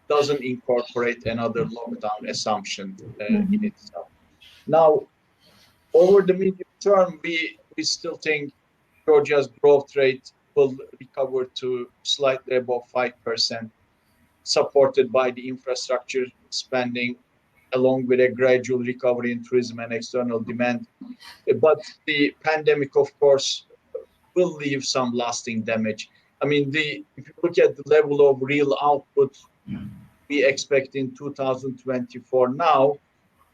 doesn't incorporate another lockdown assumption in itself. Now, over the medium term, we still think Georgia's growth rate will recover to slightly above 5%, supported by the infrastructure spending, along with a gradual recovery in tourism and external demand. But the pandemic, of course, will leave some lasting damage. I mean, if you look at the level of real output we expect in 2024 now,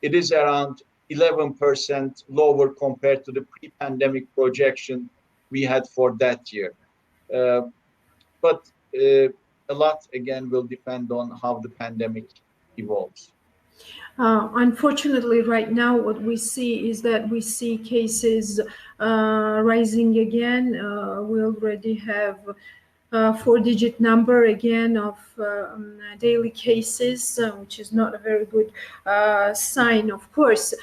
it is around 11% lower compared to the pre-pandemic projection we had for that year. But a lot, again, will depend on how the pandemic evolves. Unfortunately, right now, what we see is that we see cases rising again. We already have a 4-digit number again of daily cases, which is not a very good sign, of course.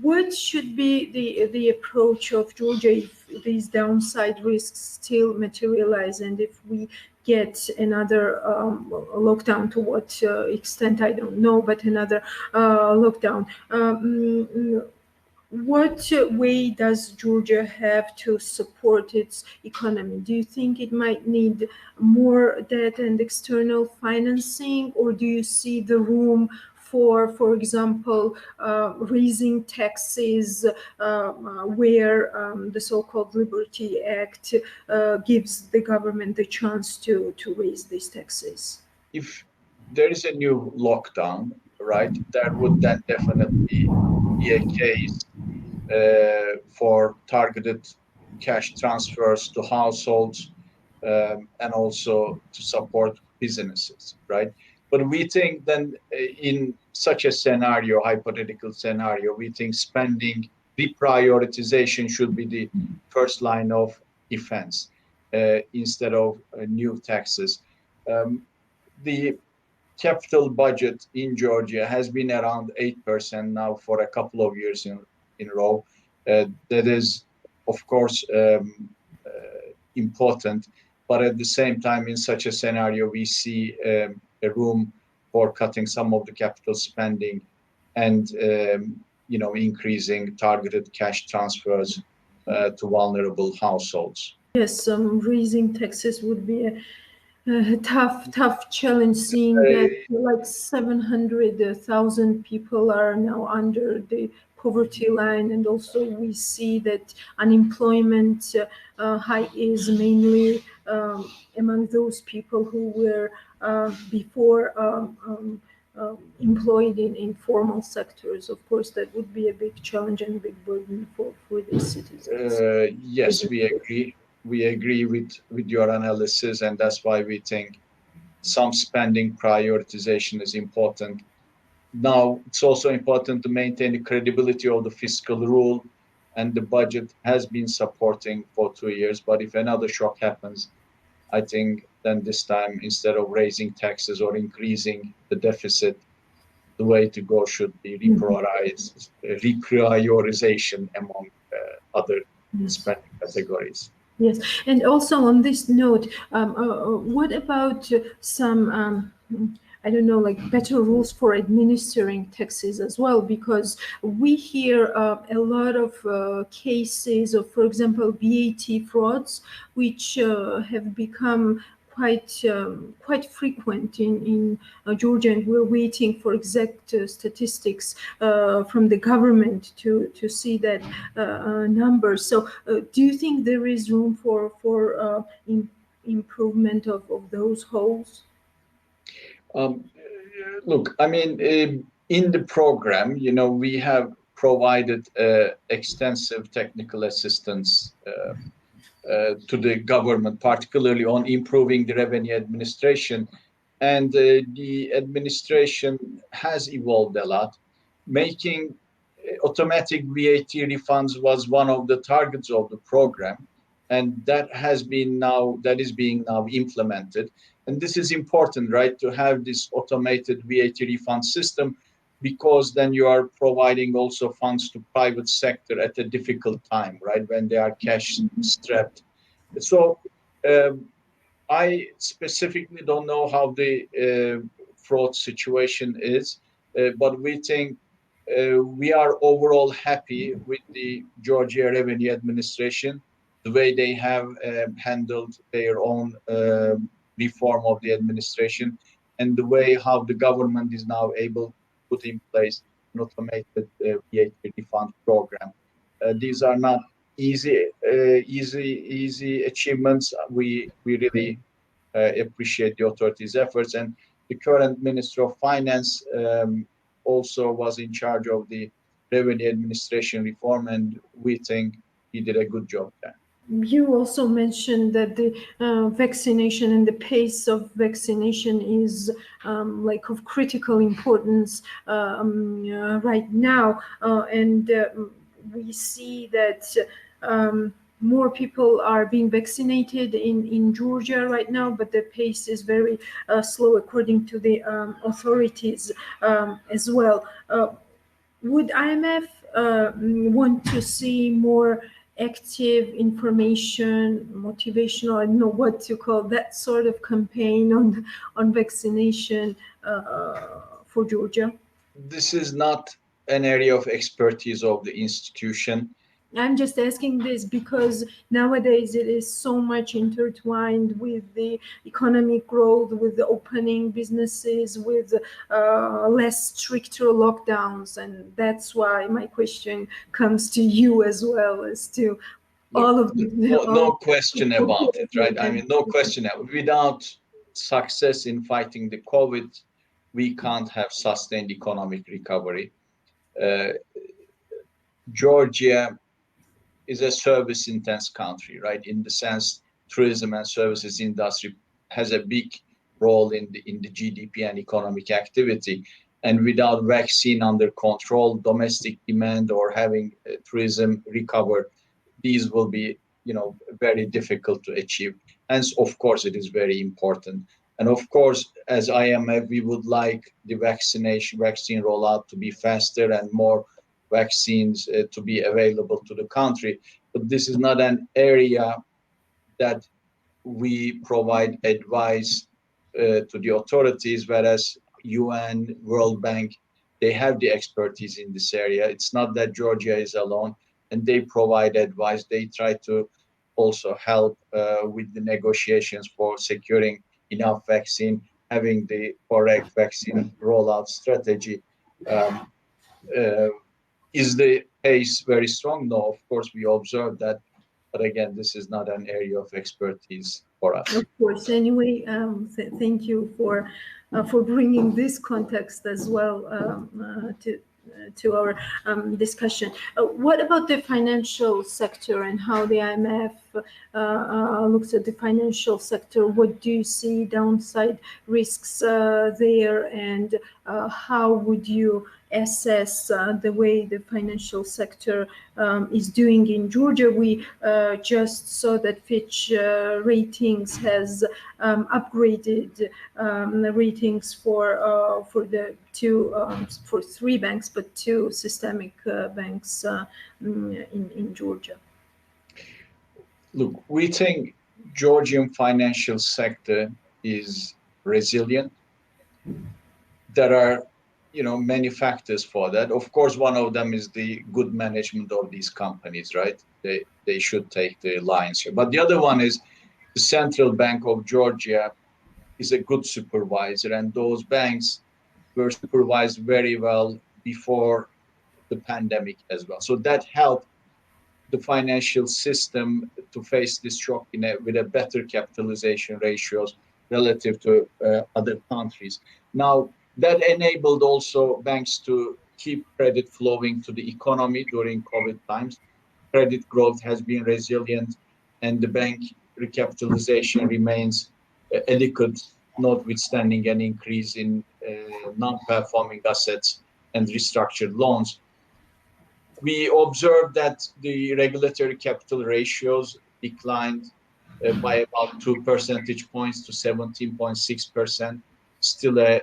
What should be the approach of Georgia if these downside risks still materialize, and if we get another lockdown? To what extent, I don't know, but another lockdown. What way does Georgia have to support its economy? Do you think it might need more debt and external financing, or do you see the room for example, raising taxes, where the so-called Liberty Act gives the government the chance to raise these taxes? If there is a new lockdown, right, there would then definitely be a case for targeted cash transfers to households and also to support businesses, right? But we think then in such a scenario, hypothetical scenario, we think spending reprioritization should be the first line of defense instead of new taxes. The capital budget in Georgia has been around 8% now for a couple of years in a row. That is, of course, important, but at the same time, in such a scenario, we see a room for cutting some of the capital spending and increasing targeted cash transfers to vulnerable households. Yes, raising taxes would be a tough challenge, seeing that like 700,000 people are now under the poverty line, and also we see that unemployment high is mainly among those people who were before employed in informal sectors. Of course, that would be a big challenge and a big burden for the citizens. Yes, we agree. We agree with your analysis, and that's why we think some spending prioritization is important. Now, it's also important to maintain the credibility of the fiscal rule, and the budget has been supporting for 2 years. But if another shock happens, I think then this time, instead of raising taxes or increasing the deficit, the way to go should be reprioritization among other spending categories. Yes, and also on this note, what about some, I don't know, like better rules for administering taxes as well? Because we hear a lot of cases of, for example, VAT frauds, which have become quite frequent in Georgia, and we're waiting for exact statistics from the government to see that number. So, do you think there is room for improvement of those holes? Look, I mean, in the program, we have provided extensive technical assistance to the government, particularly on improving the revenue administration. And the administration has evolved a lot. Making automatic VAT refunds was one of the targets of the program. and that is being now implemented. And this is important, right, to have this automated VAT refund system, because then you are providing also funds to private sector at a difficult time, right, when they are cash strapped. So I specifically don't know how the fraud situation is, but we think we are overall happy with the Georgia Revenue Administration, the way they have handled their own reform of the administration, and the way how the government is now able to put in place an automated VAT refund program. These are not easy achievements. We really appreciate the authorities' efforts, and the current Minister of Finance also was in charge of the revenue administration reform, and we think he did a good job there. You also mentioned that the vaccination and the pace of vaccination is like of critical importance right now, and we see that more people are being vaccinated in Georgia right now, but the pace is very slow according to the authorities as well. Would IMF want to see more active information, motivational, I don't know what to call that sort of campaign on vaccination for Georgia? This is not an area of expertise of the institution. I'm just asking this because nowadays it is so much intertwined with the economic growth, with the opening businesses, with less stricter lockdowns. And that's why my question comes to you as well as to all of the... No question about it, right? I mean, no question. Without success in fighting the COVID, we can't have sustained economic recovery. Georgia is a service-intense country, right? In the sense, tourism and services industry has a big role in the GDP and economic activity. And without vaccine under control, domestic demand, or having tourism recover, these will be, very difficult to achieve. Hence, of course, it is very important. And of course, as IMF, we would like the vaccine rollout to be faster and more vaccines to be available to the country. But this is not an area that we provide advice to the authorities, whereas UN, World Bank, they have the expertise in this area. It's not that Georgia is alone, and they provide advice. They try to also help with the negotiations for securing enough vaccine, having the correct vaccine rollout strategy. Is the pace very strong? No, of course, we observe that. But again, this is not an area of expertise for us. Of course. Anyway, thank you for bringing this context as well to our discussion. What about the financial sector and how the IMF looks at the financial sector? What do you see downside risks there, and how would you assess the way the financial sector is doing in Georgia? We just saw that Fitch Ratings has upgraded the ratings for the for 3 banks, but 2 systemic banks in Georgia. Look, we think Georgian financial sector is resilient. There are many factors for that. Of course, one of them is the good management of these companies, right? They should take the lion's share. But the other one is the Central Bank of Georgia is a good supervisor, and those banks were supervised very well before the pandemic as well. So that helped the financial system to face this shock with a better capitalization ratios relative to other countries. Now, that enabled also banks to keep credit flowing to the economy during COVID times. Credit growth has been resilient, and the bank recapitalization remains adequate, notwithstanding an increase in non-performing assets and restructured loans. We observed that the regulatory capital ratios declined by about 2 percentage points to 17.6%, still a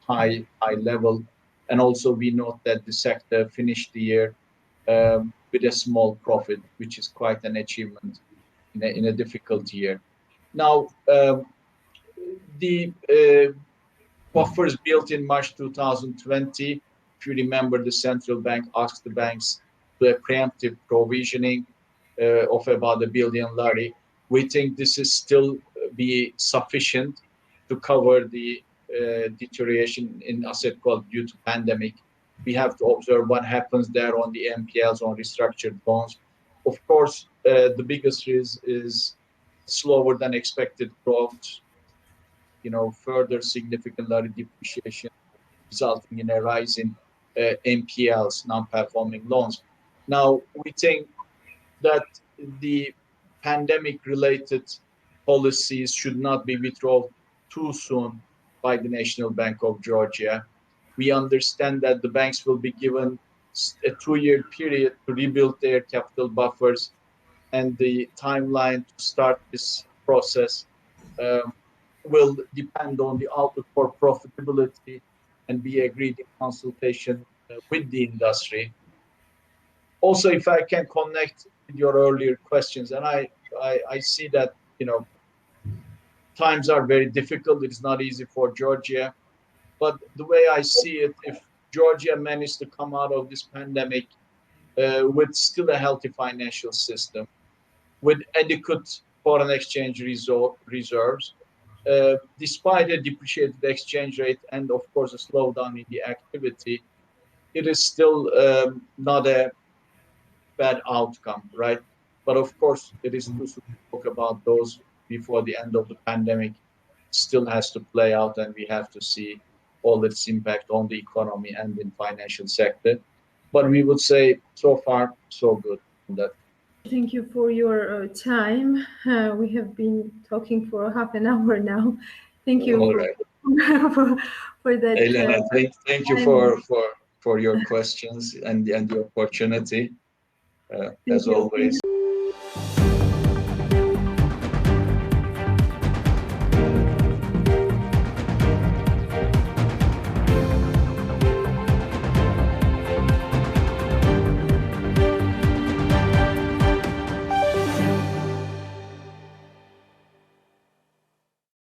high level. And also we note that the sector finished the year with a small profit, which is quite an achievement in a difficult year. Now, the buffers built in March 2020, if you remember, the central bank asked the banks to a preemptive provisioning of about $1 billion. We think this is still be sufficient to cover the deterioration in asset quality due to pandemic. We have to observe what happens there on the NPLs, on restructured loans. Of course, the biggest risk is slower than expected growth, further significant depreciation resulting in a rise in NPLs, non-performing loans. Now, we think that the pandemic-related policies should not be withdrawn too soon by the National Bank of Georgia. We understand that the banks will be given a 2-year period to rebuild their capital buffers, and the timeline to start this process will depend on the outlook for profitability and be agreed in consultation with the industry. Also, if I can connect with your earlier questions, and I see that, times are very difficult. It's not easy for Georgia. But the way I see it, if Georgia managed to come out of this pandemic with still a healthy financial system, with adequate foreign exchange reserves, despite a depreciated exchange rate and, of course, a slowdown in the activity, it is still not a bad outcome, right? But of course, it is too soon to talk about those before the end of the pandemic. Still has to play out, and we have to see all its impact on the economy and in financial sector. But we would say so far, so good on that. Thank you for your time. We have been talking for half an hour now. Thank you for that. Elena, thank you for your questions and the opportunity, as always.